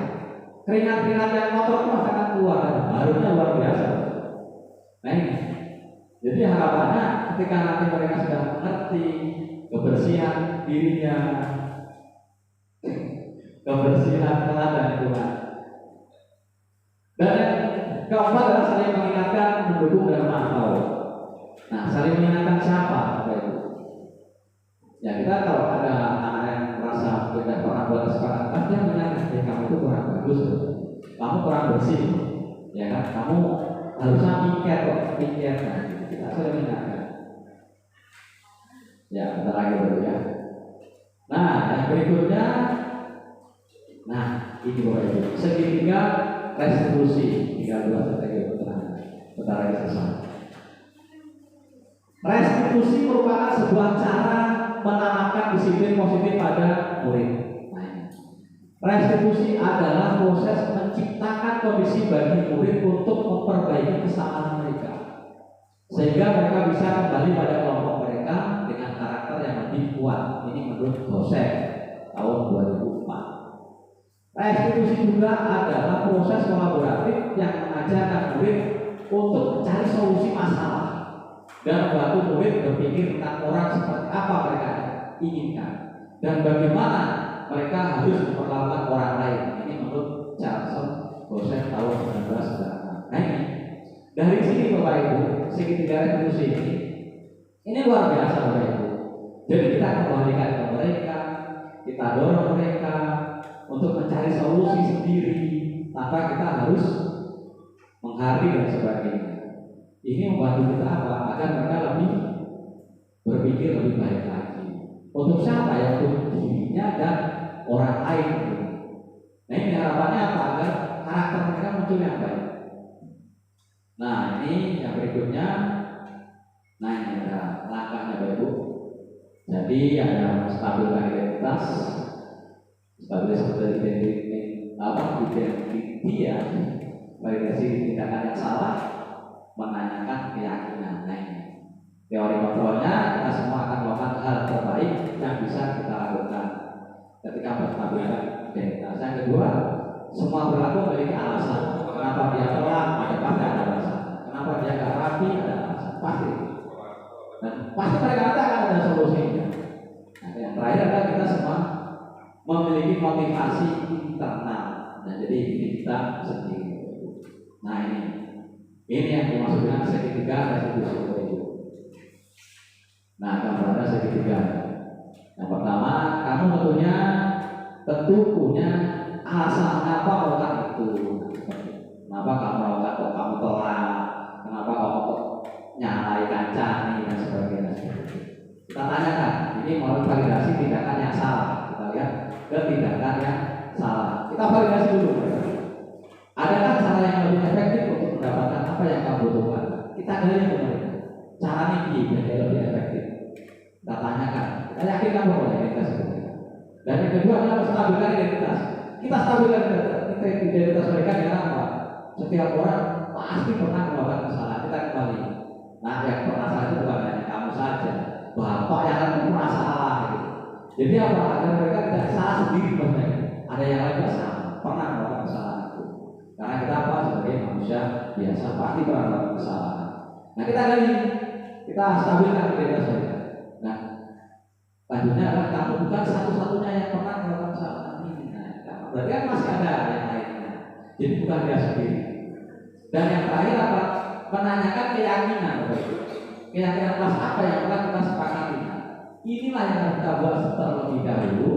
Keringat-keringat yang kotor itu akan keluar, harumnya luar biasa. Nah ini, jadi harapannya ketika nanti mereka sudah mengerti kebersihan dirinya, kebersihan kelas dan lingkungan. Dan yang keempat adalah saling mengingatkan, mendukung dan memantau. Nah, saling mengingatkan siapa? Bapak Ibu? Ya kita kalau ada anak yang merasa tidak pernah buat sekarang, kan dia mengingatkan, kamu itu kurang bagus, kamu kurang bersih, ya kan? Kamu harusnya mikir kok, pikir. Nah, kita saling mengingatkan. Ya, bentar lagi dulu ya. Nah, yang berikutnya, nah ini Bapak Ibu, segitiga restitusi. Tinggal 2 strategi bentar lagi selesai. Restitusi merupakan sebuah cara menanamkan disiplin positif pada murid. Restitusi adalah proses menciptakan kondisi bagi murid untuk memperbaiki kesalahan mereka, sehingga mereka bisa kembali pada kelompok mereka dengan karakter yang lebih kuat. Ini menurut Joseph tahun 2004. Restitusi juga adalah proses kolaboratif yang mengajarkan murid untuk mencari solusi masalah dan membantu murid berpikir tentang orang seperti apa mereka inginkan dan bagaimana mereka harus memperlakukan orang lain. Ini menurut Charles Joseph tahun 1996. Nah ini dari sini Bapak Ibu, segitiga restitusi ini luar biasa Bapak Ibu. Jadi kita kembalikan ke mereka, kita dorong mereka untuk mencari solusi sendiri tanpa kita harus menghargai dan sebagainya. Ini membantu kita apa? Agar mereka lebih berpikir lebih baik lagi. Untuk siapa? Ya untuk dirinya dan orang lain. Nah ini harapannya apa? Agar karakter mereka muncul yang baik. Nah ini yang berikutnya. Nah ini ada langkahnya Bapak Ibu. Jadi ada stabilkan identitas, stabilitas identitas ya, validasi tindakan yang salah, menanyakan keyakinan. Nah ini teori kontrolnya, kita semua akan melakukan hal terbaik yang bisa kita lakukan ketika menstabilkan identitas. Yang kedua, semua perilaku memiliki alasan. Kenapa dia telat? Ada pasti ada alasan. Kenapa dia nggak rapi? Ada alasan. Pasti. Dan pasti mereka akan ada solusinya. Nah, yang terakhir adalah kita semua memiliki motivasi internal. Nah, jadi ini kita sendiri. Nah ini yang dimaksud dengan segitiga restitusi itu. Nah, gambarannya segitiga. Yang pertama, kamu tentu punya alasan kenapa melakukan itu. Kenapa kamu melakukan kok kamu telat? Kenapa kamu kok nyalai kancani dan sebagainya. Kita tanyakan, ini mau validasi tindakan yang salah. Kita lihat ke tindakan yang salah. Kita validasi dulu. Adakah cara yang lebih efektif untuk mendapatkan apa yang kamu butuhkan? Kita gali ke mereka. Caranya gimana yang lebih efektif? Kita tanyakan. Kita yakinkan bahwa identitas itu. Dan yang kedua adalah stabilkan identitas. Kita stabilkan identitas mereka dengan apa? Setiap orang pasti pernah melakukan kesalahan. Kita kembali. Nah, yang pernah salah itu bukan hanya kamu saja. Bapak yang akan pernah salah. Gitu. Jadi apa? Agar mereka tidak salah sendiri mereka. Ada yang lain yang salah. Pernah melakukan kesalahan itu. Karena kita apa? Sebagai manusia biasa pasti pernah melakukan kesalahan. Nah, kita gali. Kita stabilkan identitas mereka. Nah, lanjutnya adalah kamu bukan satu-satunya yang pernah melakukan kesalahan ini. Nah, berarti kan masih ada yang lainnya. Jadi bukan dia sendiri. Dan yang terakhir apa? menanyakan keyakinan, keyakinan kelas apa yang telah kita sepakati. Inilah yang harus kita buat terlebih dahulu.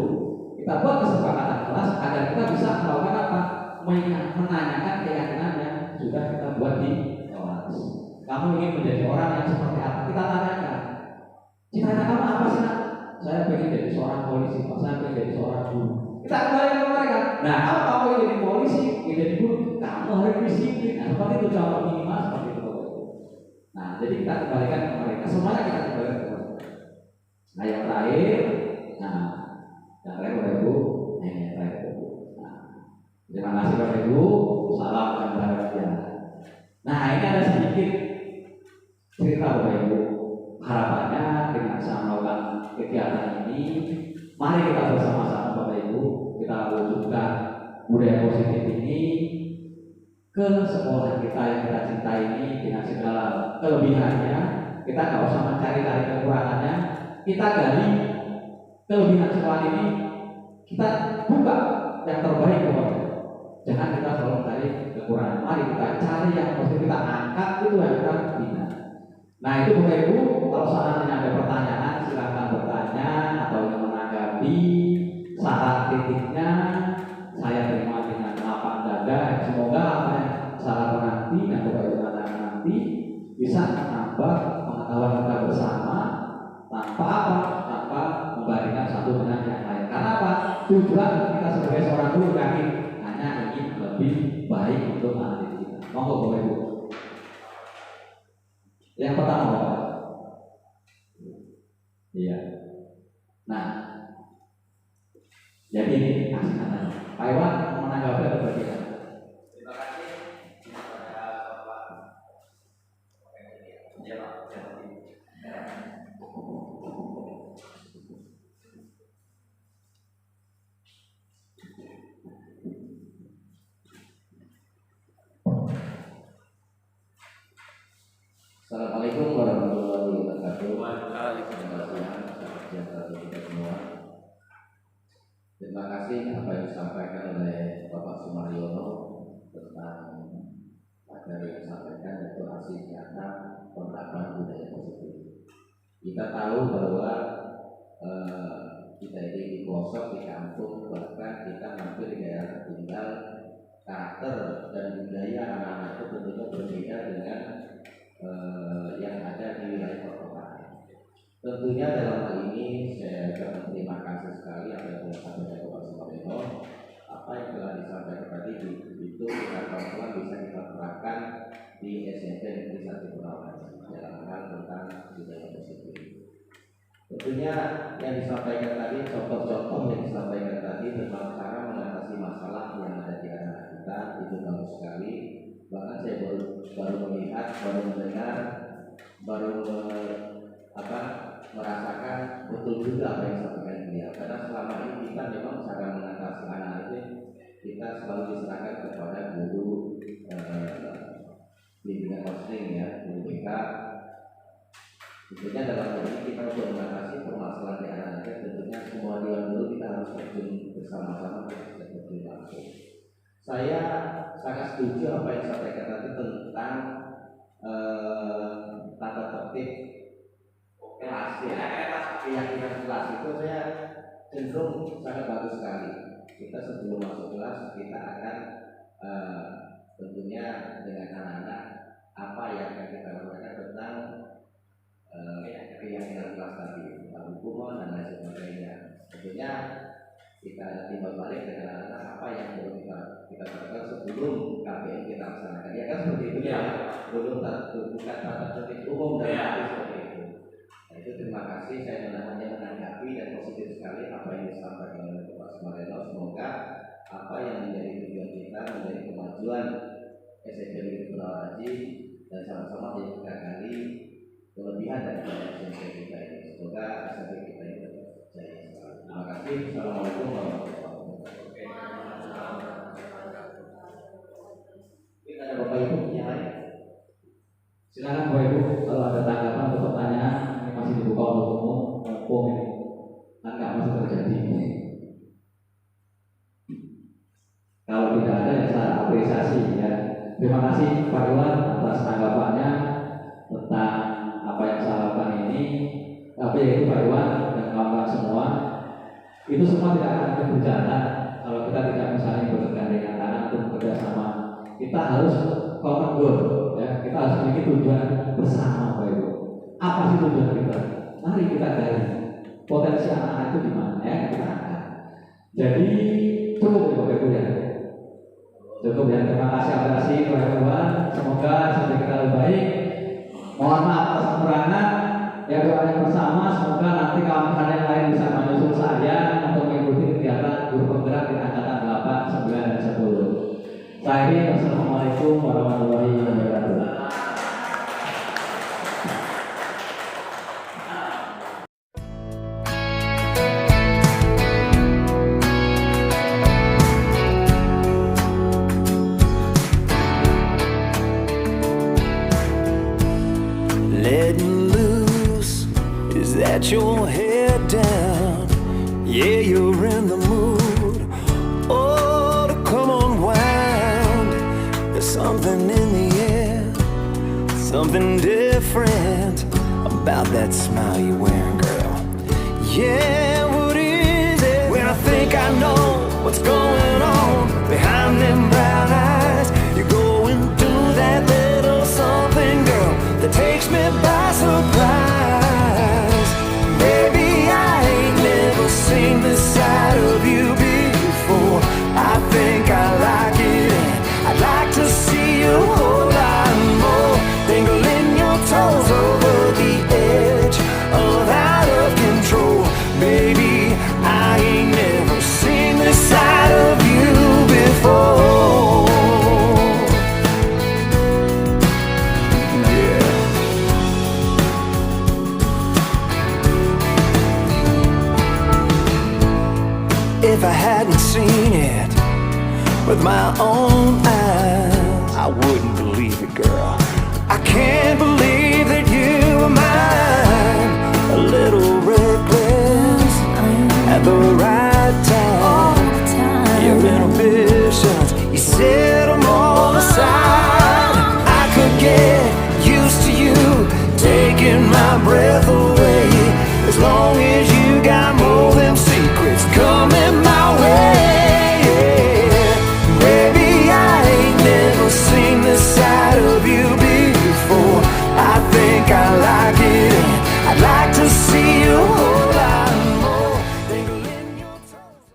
Kita buat kesepakatan kelas agar kita bisa melakukan apa? Menanyakan keyakinan yang sudah kita buat di kelas. Kamu ingin menjadi orang yang seperti apa? Kita tanyakan. Cita-cita kamu apa sih, nak? Saya pengen jadi seorang polisi, Pak. Saya pengen jadi seorang guru. Kita kembali ke mereka. Nah, kalau kamu ingin jadi polisi, ingin jadi guru, kamu harus disiplin. Nah, seperti itu contoh minimal seperti itu. Nah, jadi kita kembalikan ke mereka. Semuanya kita kembalikan ke mereka. Nah, yang terakhir, nah, yang terakhir Bapak Ibu, yang terakhir Ibu. Nah, terima kasih Bapak Ibu. Salam dan bahagia. Nah, ini ada sedikit cerita Bapak Ibu. Harapannya dengan saya melakukan kegiatan ini, mari kita bersama-sama Bapak Ibu, kita wujudkan budaya positif ini ke sekolah kita yang kita cintai ini dengan segala kelebihannya. Kita nggak usah mencari-cari kekurangannya, kita gali kelebihan sekolah ini, kita buka yang terbaik Bapak Ibu. Jangan kita selalu mencari kekurangan, mari kita cari yang positif, kita angkat itu yang kita bina. Nah itu Bapak Ibu, kalau seandainya ada pertanyaan silakan bertanya atau ingin menanggapi saran kritiknya, saya terima dengan lapang dada. Semoga apa yang saya lakukan nanti dan Bapak Ibu nanti bisa menambah pengetahuan kita bersama tanpa apa? Tanpa membandingkan satu dengan yang lain. Karena apa? Tujuan kita sebagai seorang guru kami hanya ingin lebih baik untuk anak didik kita. Monggo Bapak Ibu. Yang pertama Bapak. Iya. Nah, jadi ini kasih katanya. Pak Iwan mau menanggapi atau bagaimana? Terima kasih kepada Bapak. Ya Pak. Assalamualaikum warahmatullahi wabarakatuh. Waalaikumsalam. Kita semua. Terima kasih apa yang disampaikan oleh Bapak Sumaryono tentang materi yang disampaikan, yaitu hasil nyata penerapan budaya positif. Kita tahu bahwa kita ini di pelosok, di kampung, bahkan kita hampir di daerah tertinggal, karakter dan budaya anak-anak itu tentunya berbeda dengan yang ada di wilayah perkotaan. Tentunya dalam hal ini saya berterima kasih sekali apa yang disampaikan Bapak Sumaryono. Apa yang telah disampaikan tadi itu kita pelan-pelan bisa kita terapkan di SMP Negeri 1 Perawat dalam hal tentang budaya positif. Tentunya yang disampaikan tadi, contoh-contoh yang disampaikan tadi tentang cara mengatasi masalah yang ada di anak kita itu bagus sekali. Bahkan saya baru melihat, baru mendengar, merasakan betul juga apa yang disampaikan beliau. Karena selama ini kita memang cara mengatasi anak itu kita selalu diserahkan kepada guru bimbingan konseling ya, guru BK. Tentunya dalam hal ini kita untuk mengatasi permasalahan di anak kita, tentunya semua dewan dulu kita harus terjun bersama-sama, kita terjun langsung. Saya sangat setuju apa yang disampaikan tadi tentang tata tertib kelas ya, keyakinan kelas itu saya cenderung sangat bagus sekali. Kita sebelum masuk kelas kita akan tentunya dengan anak-anak apa yang akan kita lakukan tentang keyakinan kelas tadi, hukuman dan lain sebagainya. Tentunya kita timbal balik dengan anak-anak apa yang perlu kita lakukan sebelum KBM kita laksanakan. Ya kan seperti itu ya. Belum bukan tata tertib umum dan seperti itu. Nah, itu terima kasih, saya hanya menanggapi dan positif sekali apa yang disampaikan oleh Bapak Sumaryono. Semoga apa yang menjadi tujuan kita, menjadi kemajuan SMP Negeri Perawat Haji dan sama-sama kita gali kelebihan dari SMP kita ini. Semoga SMP kita ini berjaya. Terima kasih. Assalamualaikum warahmatullahi wabarakatuh. Kita ada Bapak Ibu yang lain. Silakan Bapak Ibu kalau ada tanggapan atau pertanyaan, ini masih dibuka untuk umum. Ini kan nggak masih terjadi. Kalau tidak ada ya saya apresiasi ya. Terima kasih Pak Iwan atas tanggapannya tentang apa yang saya lakukan ini. Tapi itu Pak Iwan dan kawan-kawan semua, itu semua tidak akan berjalan kalau kita tidak misalnya bergandengan tangan untuk bekerja sama. Kita harus common goal, ya. Kita harus memiliki tujuan bersama, Pak Ibu. Apa sih tujuan kita? Mari kita gali potensi anak-anak itu di mana, ya kita angkat. Jadi cukup ya Bapak Ibu ya. Cukup ya, terima kasih atas Pak Iwan. Semoga sampai kita lebih baik. Mohon maaf atas kekurangan. Ya doanya bersama, semoga nanti kawan-kawan yang lain bisa menyusul saya untuk mengikuti kegiatan guru penggerak di angkatan 8, 9, dan 10. Saya ini wassalamualaikum warahmatullahi wabarakatuh. Letting loose, is that your head down? Yeah, you're in the mood. Oh, to come unwound. There's something in the air, something different about that smile you're wearing, girl. Yeah, what is it? When I think I know what's going on behind them brown eyes, you're going through that little something, girl, that takes me by surprise. Baby, I ain't never seen this side of you before. I think I like it, and I'd like to see you a whole lot more. Dangling your toes over the edge of out of control. Baby, I ain't never seen this side of you before. If I hadn't seen it with my own eyes, I wouldn't believe it, girl. I can't believe that you were mine. A little reckless at the right time. Your inhibitions, you set them all aside. I could get used to you taking my breath away, as long as you got more than secrets coming my way. Baby, I ain't never seen this side of you before. I think I like it, and I'd like to see you a whole lot more. Dangling your toes.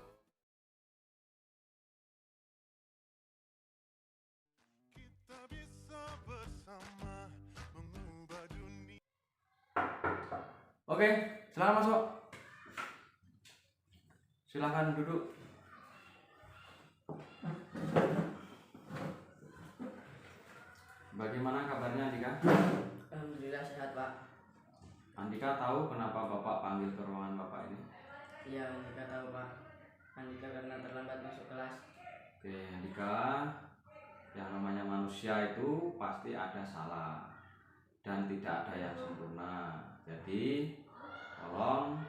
Kita bisa bersama mengubah dunia. Oke, silakan masuk. Silakan duduk. Bagaimana kabarnya Andika? Alhamdulillah sehat Pak. Andika tahu kenapa Bapak panggil ke ruangan Bapak ini? Iya Andika tahu Pak. Andika karena terlambat masuk kelas. Oke, Andika, yang namanya manusia itu pasti ada salah dan tidak ada yang sempurna. Jadi tolong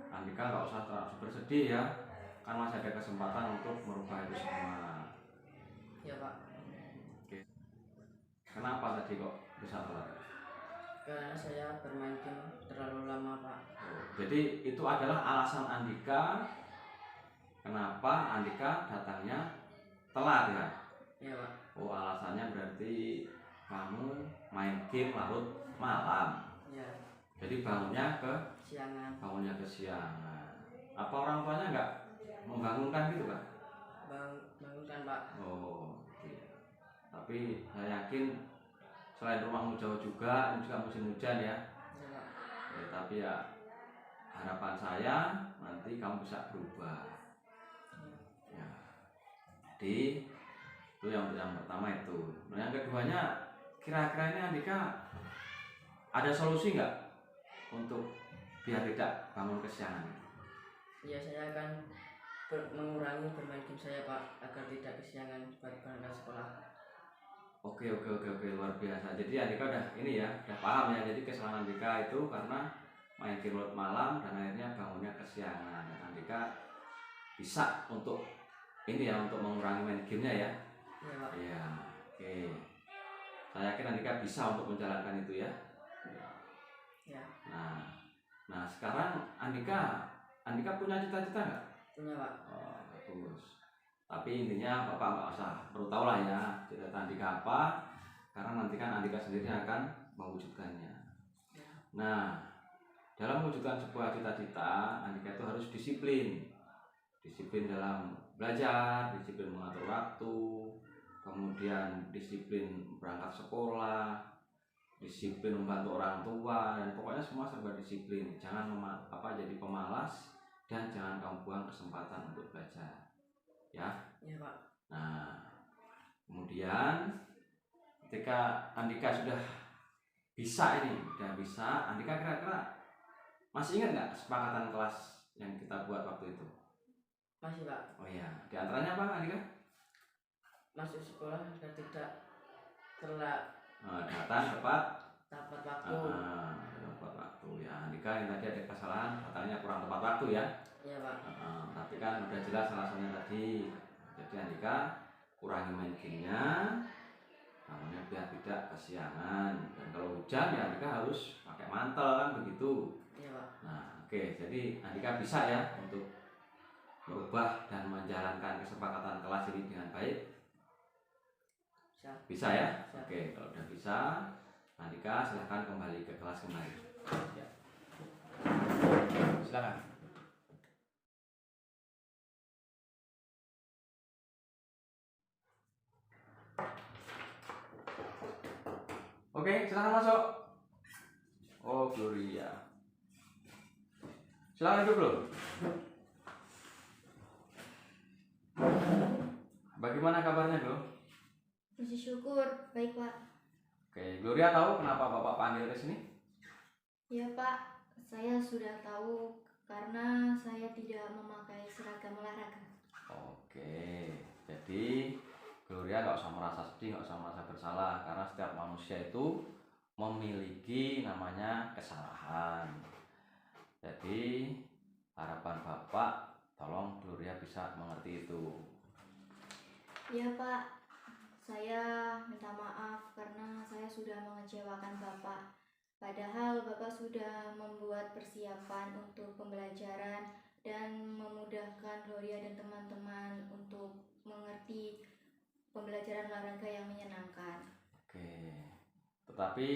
Andika nggak usah terlalu bersedih ya, kan masih ada kesempatan untuk merubah itu semua. Iya Pak. Oke. Kenapa tadi kok bisa telat? Karena saya bermain game terlalu lama Pak. Oh, jadi itu adalah alasan Andika kenapa Andika datangnya telat ya? Iya Pak. Oh, alasannya berarti kamu main game larut malam. Iya. Jadi bangunnya kesiangan. Apa orang tuanya nggak membangunkan gitu kan? Bangunkan Pak. Oh, iya. Tapi saya yakin selain rumahmu jauh juga, ini juga musim hujan ya. Iya Pak. Ya, tapi ya harapan saya nanti kamu bisa berubah. Ya. Jadi itu yang pertama itu. Nah, yang keduanya kira-kira ini Andika ada solusi nggak untuk biar tidak bangun kesiangan? Iya saya akan mengurangi bermain game saya Pak agar tidak kesiangan berangkat sekolah. Oke, luar biasa. Jadi Andika udah ini ya, udah paham ya. Jadi kesalahan Andika itu karena main game larut malam dan akhirnya bangunnya kesiangan. Dan Andika bisa untuk ini ya, untuk mengurangi main gamenya ya. Iya Pak. Iya. Oke. Saya yakin Andika bisa untuk menjalankan itu ya. Ya, Nah sekarang Andika punya cita-cita nggak? punya Pak. Oh, bagus. Tapi intinya Bapak nggak usah perlu tahu lah ya cita-cita Andika apa, karena nanti kan Andika sendiri akan mewujudkannya. Ya, Nah, dalam mewujudkan sebuah cita-cita, Andika itu harus disiplin. Disiplin dalam belajar, disiplin mengatur waktu, kemudian disiplin berangkat sekolah, disiplin membantu orang tua, dan pokoknya semua serba disiplin. Jangan jadi pemalas, dan jangan kamu buang kesempatan untuk belajar. Ya. ya Pak. Nah, kemudian ketika Andika sudah bisa, Andika kira-kira masih ingat nggak kesepakatan kelas yang kita buat waktu itu? Masih Pak. Oh iya, di antaranya apa Andika? Masuk sekolah dan tidak telat Datang tepat tepat waktu. tepat waktu ya. Andika yang tadi ada kesalahan, katanya kurang tepat waktu ya. Ya Pak. Tapi kan udah jelas alasannya tadi. Jadi Andika kurangi main gamenya, namanya biar tidak kesiangan. Dan kalau hujan ya Andika harus pakai mantel kan begitu. Ya Pak. Nah, oke, jadi Andika bisa ya untuk merubah dan menjalankan kesepakatan kelas ini dengan baik. Bisa ya? Bisa. Oke, kalau udah bisa, Andika silahkan kembali ke kelas kembali. Ya. Silakan. Oke, silakan masuk. Oh, Gloria. Silakan duduk dulu. Bagaimana kabarnya, Glo? Puji syukur, baik Pak. Oke, Gloria tahu kenapa Bapak panggil ke sini? Ya Pak, saya sudah tahu karena saya tidak memakai seragam olahraga. Oke, jadi Gloria nggak usah merasa sedih, nggak usah merasa bersalah, karena setiap manusia itu memiliki namanya kesalahan. Jadi harapan Bapak, tolong Gloria bisa mengerti itu. Ya Pak, saya minta maaf karena saya sudah mengecewakan Bapak. Padahal Bapak sudah membuat persiapan untuk pembelajaran dan memudahkan Gloria dan teman-teman untuk mengerti pembelajaran olahraga yang menyenangkan. Oke, tetapi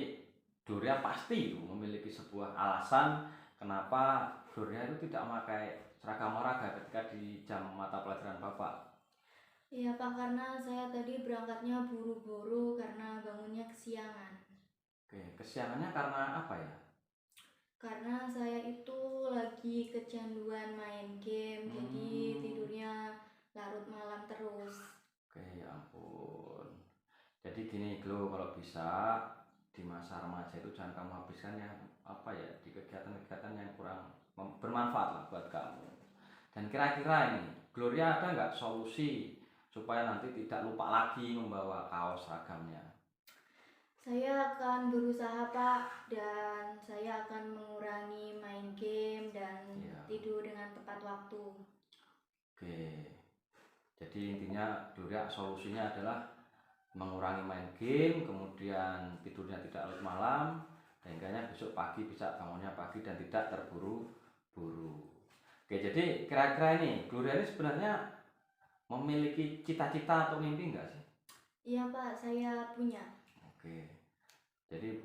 Gloria pasti memiliki sebuah alasan kenapa Gloria itu tidak memakai seragam olahraga ketika di jam mata pelajaran Bapak. Iya Pak, karena saya tadi berangkatnya buru-buru karena bangunnya kesiangan. Oke, kesiangannya karena apa ya? Karena saya itu lagi kecanduan main game, jadi tidurnya larut malam terus. Oke, ya ampun. Jadi gini Glo, kalau bisa di masa remaja itu jangan kamu habiskan ya di kegiatan-kegiatan yang kurang bermanfaat lah buat kamu. Dan kira-kira ini Gloria ada nggak solusi supaya nanti tidak lupa lagi membawa kaos seragamnya? Saya akan berusaha Pak, dan saya akan mengurangi main game dan tidur dengan tepat waktu. Oke, jadi intinya Gloria solusinya adalah mengurangi main game, kemudian tidurnya tidak larut malam, sehingga besok pagi bisa bangunnya pagi dan tidak terburu-buru. Oke, jadi kira-kira ini Gloria ini sebenarnya memiliki cita-cita atau mimpi enggak sih? Iya Pak, saya punya. Oke, jadi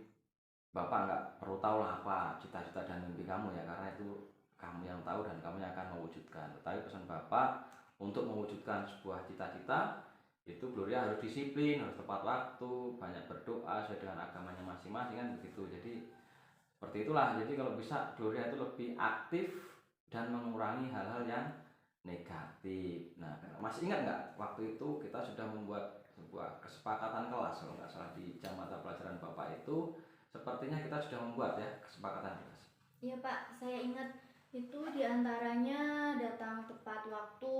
Bapak nggak perlu tahu lah apa cita-cita dan mimpi kamu ya, karena itu kamu yang tahu dan kamu yang akan mewujudkan. Tetapi pesan Bapak untuk mewujudkan sebuah cita-cita itu Gloria harus disiplin, harus tepat waktu, banyak berdoa sesuai dengan agamanya masing-masing kan begitu. Jadi seperti itulah. Jadi kalau bisa Gloria itu lebih aktif dan mengurangi hal-hal yang negatif. Nah, masih ingat nggak waktu itu kita sudah membuat sebuah kesepakatan kelas, kalau nggak salah di jam mata pelajaran Bapak itu sepertinya kita sudah membuat ya kesepakatan kelas. Iya Pak, saya ingat itu diantaranya datang tepat waktu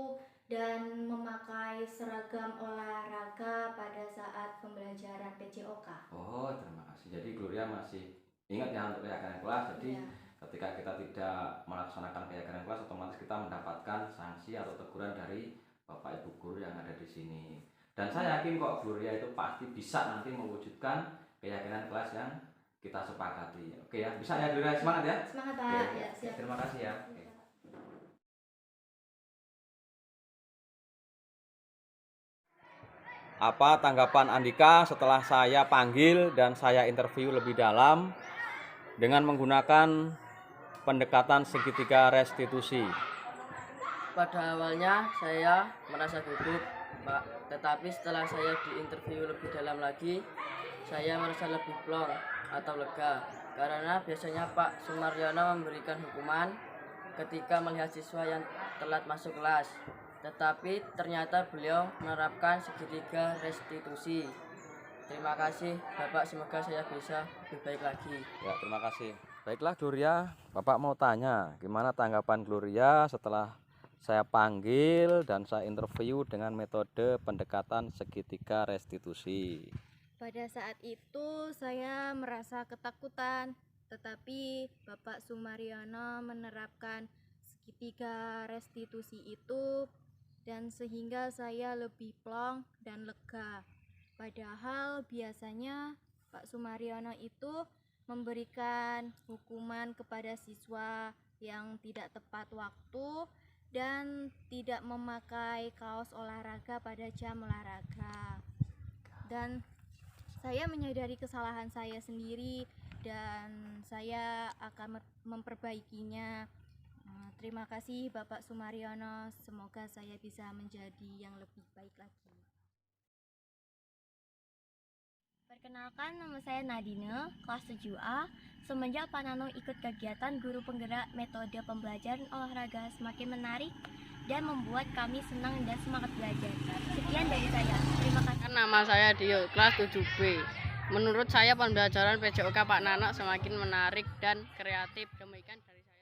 dan memakai seragam olahraga pada saat pembelajaran PJOK. Oh, terima kasih. Jadi Gloria masih ingat ya untuk kegiatan kelas. Jadi ketika kita tidak melaksanakan kegiatan kelas, otomatis kita mendapatkan sanksi atau teguran dari Bapak Ibu guru yang ada di sini. Dan saya yakin kok Gloria itu pasti bisa nanti mewujudkan keyakinan kelas yang kita sepakati. Oke ya, bisa ya Gloria, semangat ya. Semangat Oke, Pak. Ya, siap. terima kasih ya. Oke. Apa tanggapan Andika setelah saya panggil dan saya interview lebih dalam dengan menggunakan pendekatan segitiga restitusi? Pada awalnya saya merasa gugup, Pak. Tetapi setelah saya diinterview lebih dalam lagi, saya merasa lebih plong atau lega. Karena biasanya Pak Sumaryono memberikan hukuman ketika melihat siswa yang telat masuk kelas. Tetapi ternyata beliau menerapkan segitiga restitusi. Terima kasih Bapak, semoga saya bisa lebih baik lagi. Ya, terima kasih. Baiklah Gloria, Bapak mau tanya, gimana tanggapan Gloria setelah saya panggil dan saya interview dengan metode pendekatan segitiga restitusi? Pada saat itu saya merasa ketakutan, tetapi Bapak Sumaryono menerapkan segitiga restitusi itu dan sehingga saya lebih plong dan lega. Padahal biasanya Pak Sumaryono itu memberikan hukuman kepada siswa yang tidak tepat waktu dan tidak memakai kaos olahraga pada jam olahraga. Dan saya menyadari kesalahan saya sendiri dan saya akan memperbaikinya. Terima kasih Bapak Sumaryono, semoga saya bisa menjadi yang lebih baik lagi. Perkenalkan, nama saya Nadine, kelas 7A. Semenjak Pak Nano ikut kegiatan guru penggerak, metode pembelajaran olahraga semakin menarik dan membuat kami senang dan semangat belajar. Sekian dari saya. Terima kasih. Nama saya Dio, kelas 7B. Menurut saya pembelajaran PJOK Pak Nano semakin menarik dan kreatif. Demikian dari saya.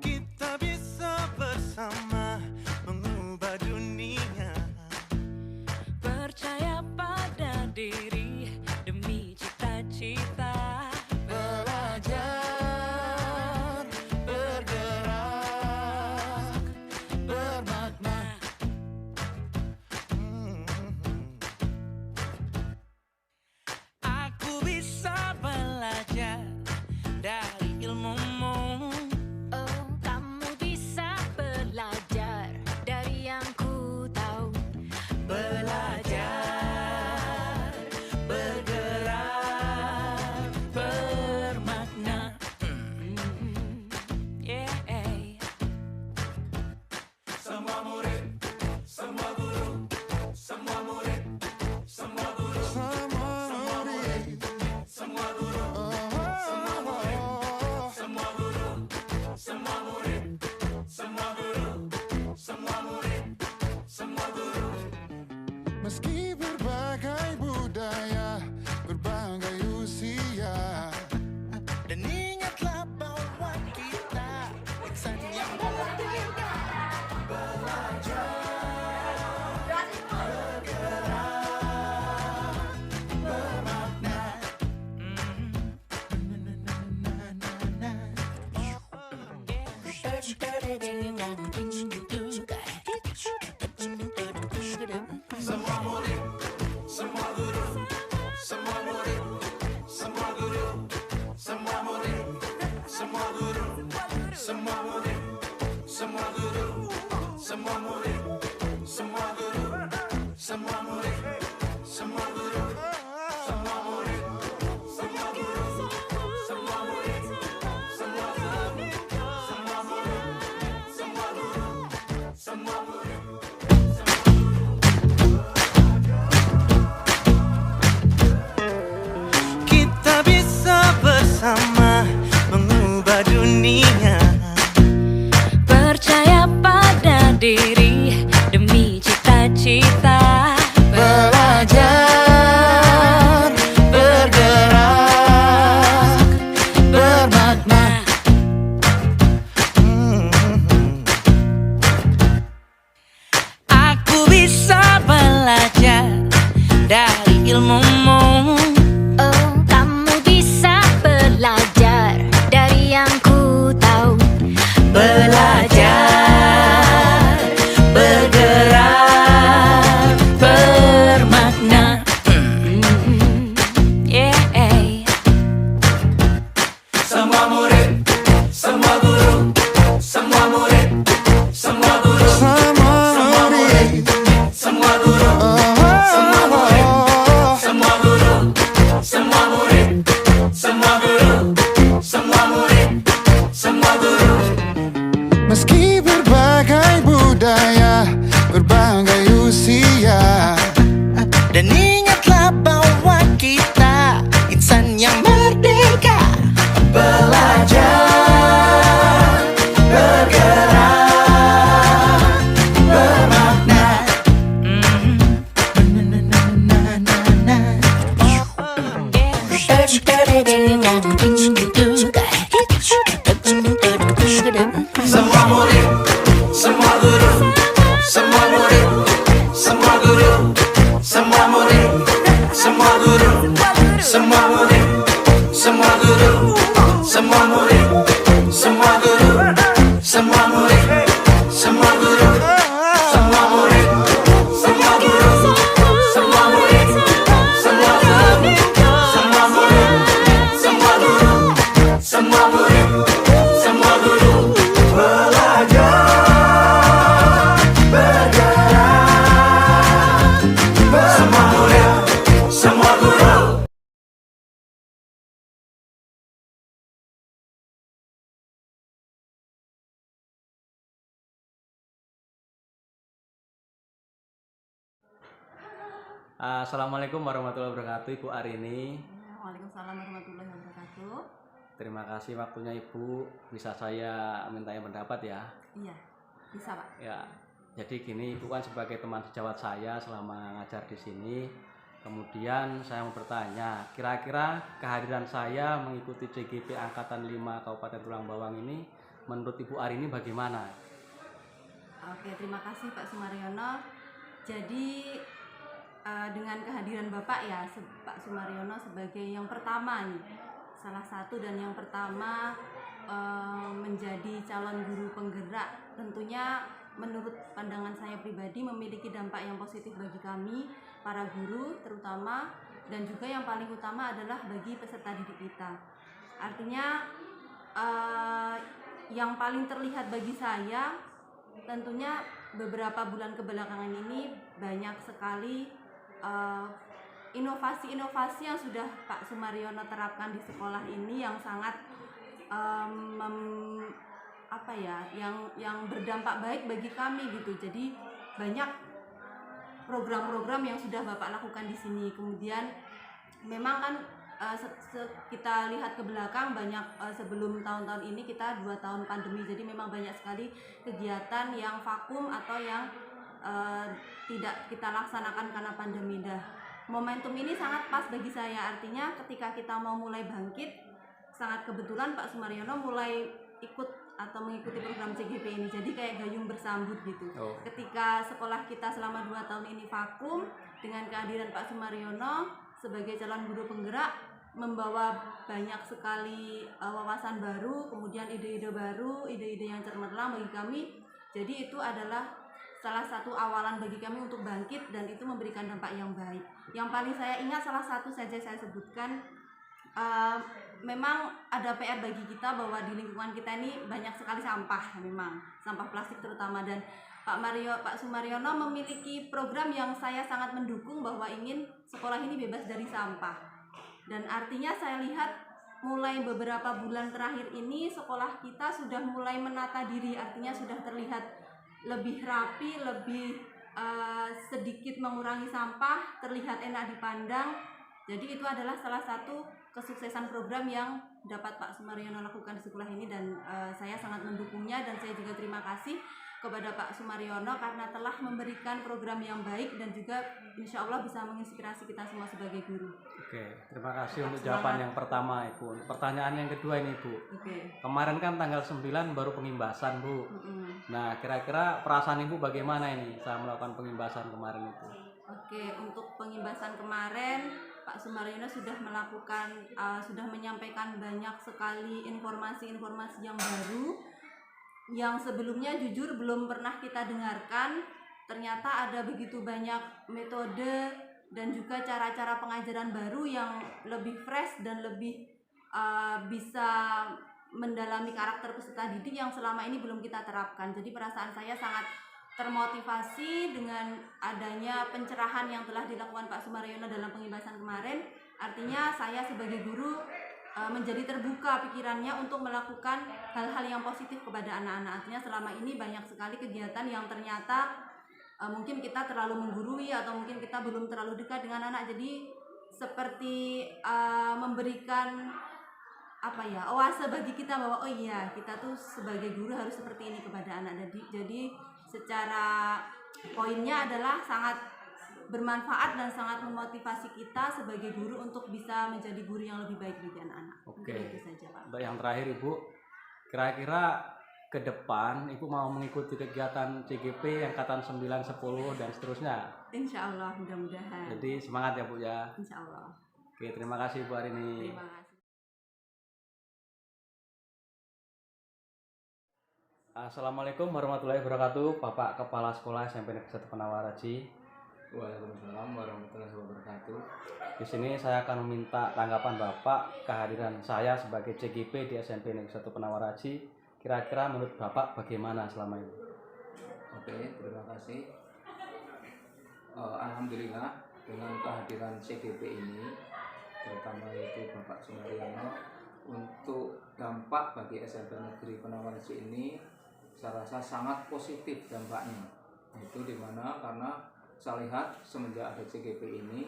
Kita bisa bersama mengubah dunia. Percaya pada diri demi cita-cita. Belajar, bergerak, bermakna. Aku bisa belajar dari ilmumu. Oh, kamu bisa belajar dari yang ku tahu. Belajar, bergerak, bermakna. Yeah. Semua murid, semua guru, semua murid, semua guru, semua murid, semua guru, semua murid, semua guru, semua murid, semua guru, semua murid, semua guru. Meski berbagai budaya, berbagai usia, dan ingatlah bahwa kita insan yang berbeda. Belajar, bergerak, bermakna. Semua murid, semua guru, semua murid, semua guru, semua murid, semua guru, semua murid, semua guru, semua murid, semua guru, semua murid, semua guru, semua murid, semua guru, semua murid, semua guru, semua murid, semua guru, semua murid. Kita bisa bersama mengubah dunia. Percaya pada diri Assalamualaikum warahmatullahi wabarakatuh, Ibu Arini. Waalaikumsalam warahmatullahi wabarakatuh. Terima kasih waktunya Ibu. Bisa saya minta pendapat ya? Iya, bisa Pak. Ya, jadi gini, Ibu kan sebagai teman sejawat saya selama ngajar di sini. Kemudian saya mau bertanya, kira-kira kehadiran saya mengikuti CGP Angkatan 5 Kabupaten Tulang Bawang ini menurut Ibu Arini bagaimana? Oke, terima kasih Pak Sumaryono. Jadi dengan kehadiran Bapak ya, Pak Sumaryono sebagai yang pertama nih, salah satu dan yang pertama menjadi calon guru penggerak, tentunya menurut pandangan saya pribadi memiliki dampak yang positif bagi kami para guru terutama, dan juga yang paling utama adalah bagi peserta didik kita. Artinya yang paling terlihat bagi saya tentunya beberapa bulan kebelakangan ini banyak sekali inovasi-inovasi yang sudah Pak Sumaryono terapkan di sekolah ini yang sangat yang berdampak baik bagi kami gitu. Jadi banyak program-program yang sudah Bapak lakukan di sini. Kemudian memang kan kita lihat ke belakang banyak sebelum tahun-tahun ini kita 2 tahun pandemi, jadi memang banyak sekali kegiatan yang vakum atau yang tidak kita laksanakan karena pandemi. Momentum ini sangat pas bagi saya, artinya ketika kita mau mulai bangkit, sangat kebetulan Pak Sumaryono mulai ikut atau mengikuti program CGP ini, jadi kayak gayung bersambut gitu. Ketika sekolah kita selama 2 tahun ini vakum, dengan kehadiran Pak Sumaryono sebagai calon guru penggerak membawa banyak sekali wawasan baru, kemudian ide-ide baru, ide-ide yang cemerlang bagi kami. Jadi itu adalah salah satu awalan bagi kami untuk bangkit, dan itu memberikan dampak yang baik. Yang paling saya ingat salah satu saja saya sebutkan, memang ada PR bagi kita bahwa di lingkungan kita ini banyak sekali sampah, memang sampah plastik terutama, dan Pak Sumaryono memiliki program yang saya sangat mendukung bahwa ingin sekolah ini bebas dari sampah. Dan artinya saya lihat mulai beberapa bulan terakhir ini sekolah kita sudah mulai menata diri, artinya sudah terlihat lebih rapi, lebih sedikit mengurangi sampah, terlihat enak dipandang. Jadi itu adalah salah satu kesuksesan program yang dapat Pak Sumaryono lakukan di sekolah ini, dan saya sangat mendukungnya, dan saya juga terima kasih kepada Pak Sumaryono karena telah memberikan program yang baik dan juga insya Allah bisa menginspirasi kita semua sebagai guru. Oke, terima kasih untuk jawaban yang pertama Ibu. Pertanyaan yang kedua ini Bu. Kemarin kan tanggal 9 baru pengimbasan Bu. Nah, kira-kira perasaan Ibu bagaimana ini saat melakukan pengimbasan kemarin itu? Oke, untuk pengimbasan kemarin Pak Sumaryono sudah melakukan, sudah menyampaikan banyak sekali informasi-informasi yang baru yang sebelumnya jujur belum pernah kita dengarkan. Ternyata ada begitu banyak metode dan juga cara-cara pengajaran baru yang lebih fresh dan lebih bisa mendalami karakter peserta didik yang selama ini belum kita terapkan. Jadi perasaan saya sangat termotivasi dengan adanya pencerahan yang telah dilakukan Pak Sumaryono dalam pengimbasan kemarin. Artinya saya sebagai guru menjadi terbuka pikirannya untuk melakukan hal-hal yang positif kepada anak-anak. Artinya selama ini banyak sekali kegiatan yang ternyata mungkin kita terlalu menggurui atau mungkin kita belum terlalu dekat dengan anak. Jadi seperti memberikan oase bagi kita bahwa oh iya, kita tuh sebagai guru harus seperti ini kepada anak. Jadi secara poinnya adalah sangat bermanfaat dan sangat memotivasi kita sebagai guru untuk bisa menjadi guru yang lebih baik bagi anak-anak. Oke. Itu saja, Pak. Untuk yang terakhir Ibu, kira-kira ke depan Ibu mau mengikuti kegiatan CGP angkatan 9, 10 dan seterusnya? Insya Allah, mudah-mudahan. Jadi semangat ya Bu ya. Insya Allah. Oke, terima kasih Bu Arini. Terima kasih. Assalamualaikum warahmatullahi wabarakatuh, Bapak Kepala Sekolah SMP Negeri 1 Penawaraji. Waalaikumsalam warahmatullahi wabarakatuh. Di sini saya akan meminta tanggapan Bapak kehadiran saya sebagai CGP di SMP Negeri 1 Penawaraji. Kira-kira menurut Bapak bagaimana selama ini? Oke, terima kasih. Alhamdulillah dengan kehadiran CGP ini, terutama itu Bapak Sumaryono, untuk dampak bagi SMP Negeri Penawaraji ini saya rasa sangat positif dampaknya. Itu dimana karena saya lihat semenjak ada CGP ini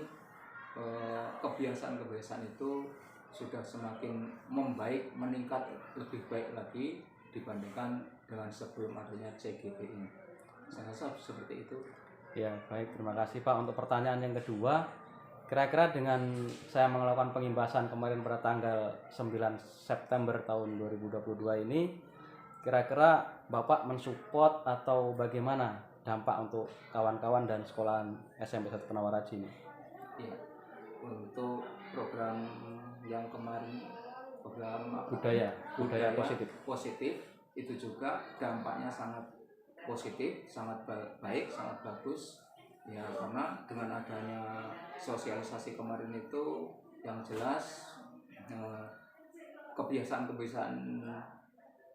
kebiasaan-kebiasaan itu sudah semakin membaik, meningkat lebih baik lagi dibandingkan dengan sebelum adanya CGP ini. Saya rasa seperti itu. Ya, baik, terima kasih Pak. Untuk pertanyaan yang kedua, kira-kira dengan saya melakukan pengimbasan kemarin pada tanggal 9 September tahun 2022 ini, kira-kira Bapak mensupport atau bagaimana dampak untuk kawan-kawan dan sekolahan SMP 1 Penawaraji ini? Ya, untuk program yang kemarin, program budaya positif itu juga dampaknya sangat positif, sangat baik, sangat bagus. Ya, karena dengan adanya sosialisasi kemarin itu yang jelas kebiasaan-kebiasaan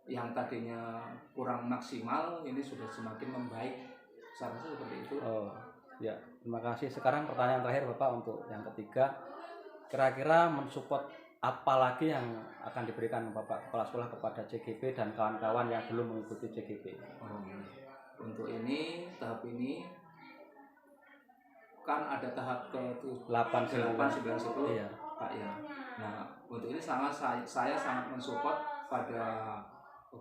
yang tadinya kurang maksimal ini sudah semakin membaik. Saya rasa seperti itu. Oh, ya, terima kasih. Sekarang pertanyaan terakhir Bapak untuk yang ketiga. Kira-kira mensupport apa lagi yang akan diberikan Bapak kepala sekolah kepada CGP dan kawan-kawan yang belum mengikuti CGP? Untuk ini, tahap ini kan ada tahap ke 8, 9, 10 iya. Pak ya. Nah, untuk ini saya sangat mensupport pada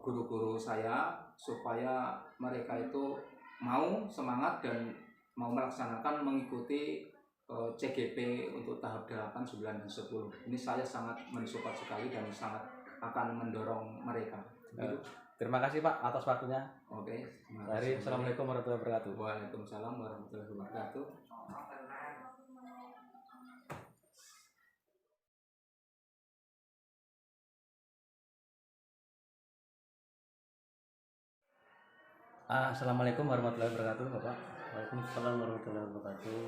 guru-guru saya supaya mereka itu mau semangat dan mau melaksanakan mengikuti CGP untuk tahap 8, 9, dan 10. Ini saya sangat mensupport sekali dan sangat akan mendorong mereka. Terima kasih Pak atas waktunya. Oke. Assalamualaikum warahmatullahi wabarakatuh. Waalaikumsalam warahmatullahi wabarakatuh. Assalamualaikum warahmatullahi wabarakatuh, Bapak. Waalaikumsalam warahmatullahi wabarakatuh.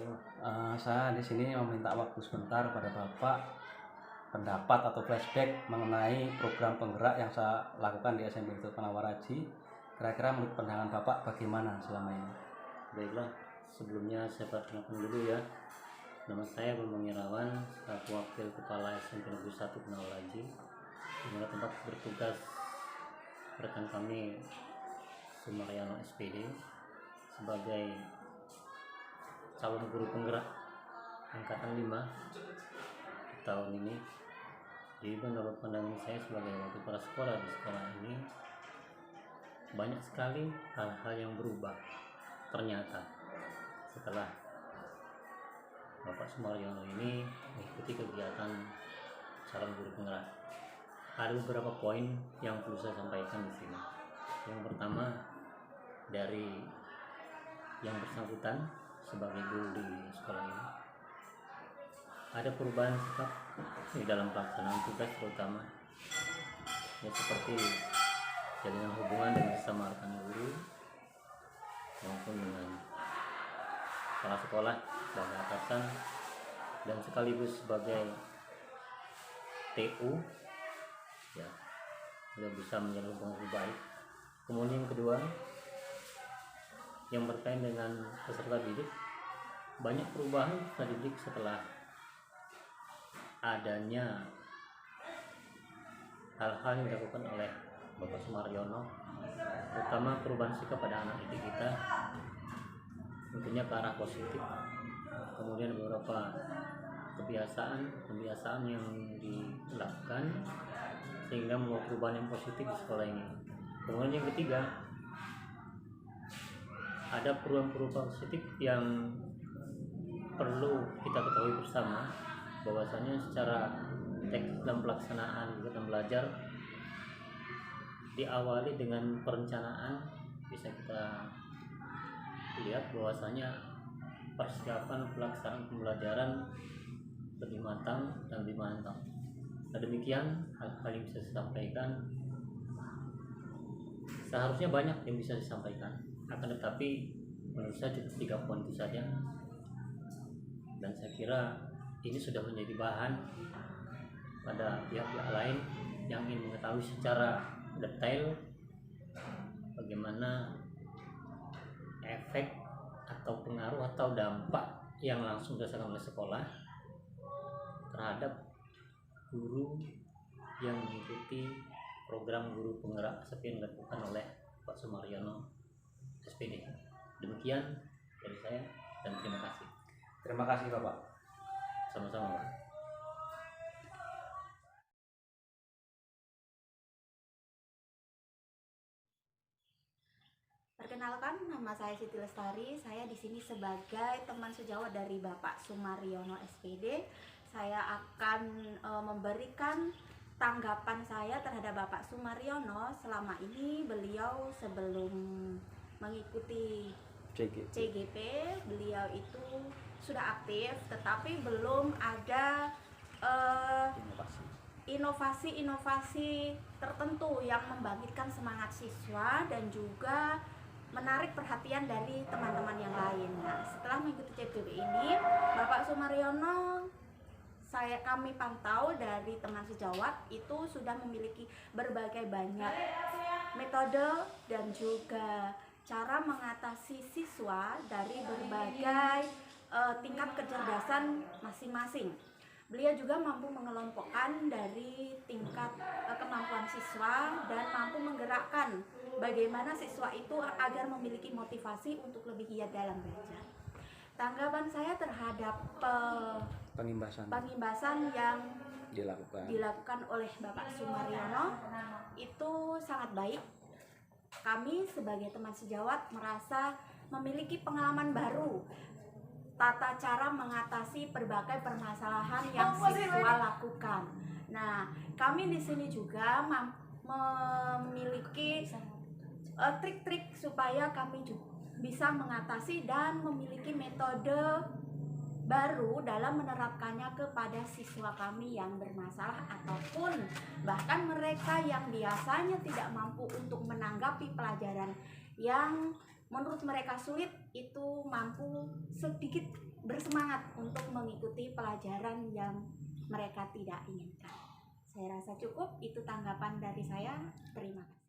Saya di sini meminta waktu sebentar pada Bapak pendapat atau flashback mengenai program penggerak yang saya lakukan di SMP 1 Penawaraji. Kira-kira menurut pandangan Bapak bagaimana selama ini? Baiklah, sebelumnya saya perkenalkan dulu ya. Nama saya Bambang Irawan, selaku Wakil Kepala SMP Negeri 1 Penawaraji. Di mana tempat bertugas rekan kami Sumaryono SPD sebagai calon guru penggerak angkatan 5 di tahun ini. Jadi menurut pandangan saya sebagai wakil kepala sekolah di sekolah ini, banyak sekali hal-hal yang berubah ternyata setelah Bapak Sumaryono ini mengikuti kegiatan calon guru penggerak. Ada beberapa poin yang perlu saya sampaikan di sini. Yang pertama, dari yang bersangkutan sebagai guru di sekolah ini, ada perubahan sikap di dalam pelaksanaan tugas, terutama ya seperti jalinan hubungan dengan sesama rekan guru maupun dengan kepala sekolah sebagai atasan dan sekaligus sebagai TU, ya, sudah bisa menjalin hubungan lebih baik. Kemudian yang kedua, yang berkaitan dengan peserta didik, banyak perubahan peserta didik setelah adanya hal-hal yang dilakukan oleh Bapak Sumaryono, terutama perubahan sikap pada anak didik kita, tentunya ke arah positif. Kemudian beberapa kebiasaan yang dilakukan sehingga membawa perubahan yang positif di sekolah ini. Kemudian yang ketiga, ada perubahan positif yang perlu kita ketahui bersama, bahwasanya secara teknis dalam pelaksanaan kegiatan belajar diawali dengan perencanaan. Bisa kita lihat bahwasanya persiapan pelaksanaan pembelajaran lebih matang dan lebih mantap. Nah, demikian hal-hal yang bisa disampaikan. Seharusnya banyak yang bisa disampaikan, akan tetapi menurut saya cukup 3 poin itu saja. Dan saya kira ini sudah menjadi bahan pada pihak-pihak lain yang ingin mengetahui secara detail bagaimana efek atau pengaruh atau dampak yang langsung dirasakan oleh sekolah terhadap guru yang mengikuti program guru penggerak seperti yang dilakukan oleh Pak Sumaryono SPD. Demikian dari saya. dan terima kasih. Terima kasih Bapak. Sama-sama, Pak. Perkenalkan, nama saya Siti Lestari. Saya di sini sebagai teman sejawat dari Bapak Sumaryono SPD. Saya akan memberikan tanggapan saya terhadap Bapak Sumaryono. Selama ini beliau sebelum mengikuti CGP, beliau itu sudah aktif, tetapi belum ada inovasi-inovasi tertentu yang membangkitkan semangat siswa dan juga menarik perhatian dari teman-teman yang lain. Nah, setelah mengikuti CGP ini, Bapak Sumaryono kami pantau dari teman sejawat itu sudah memiliki berbagai banyak metode dan juga cara mengatasi siswa dari berbagai tingkat kecerdasan masing-masing. Beliau juga mampu mengelompokkan dari tingkat kemampuan siswa dan mampu menggerakkan bagaimana siswa itu agar memiliki motivasi untuk lebih giat dalam belajar. Tanggapan saya terhadap pengimbasan yang dilakukan oleh Bapak Sumaryono itu sangat baik. Kami sebagai teman sejawat merasa memiliki pengalaman baru tata cara mengatasi berbagai permasalahan yang siswa lakukan. Nah, kami di sini juga memiliki trik-trik supaya kami juga bisa mengatasi dan memiliki metode baru dalam menerapkannya kepada siswa kami yang bermasalah ataupun bahkan mereka yang biasanya tidak mampu untuk menanggapi pelajaran yang menurut mereka sulit, itu mampu sedikit bersemangat untuk mengikuti pelajaran yang mereka tidak inginkan. Saya rasa cukup, itu tanggapan dari saya. Terima kasih.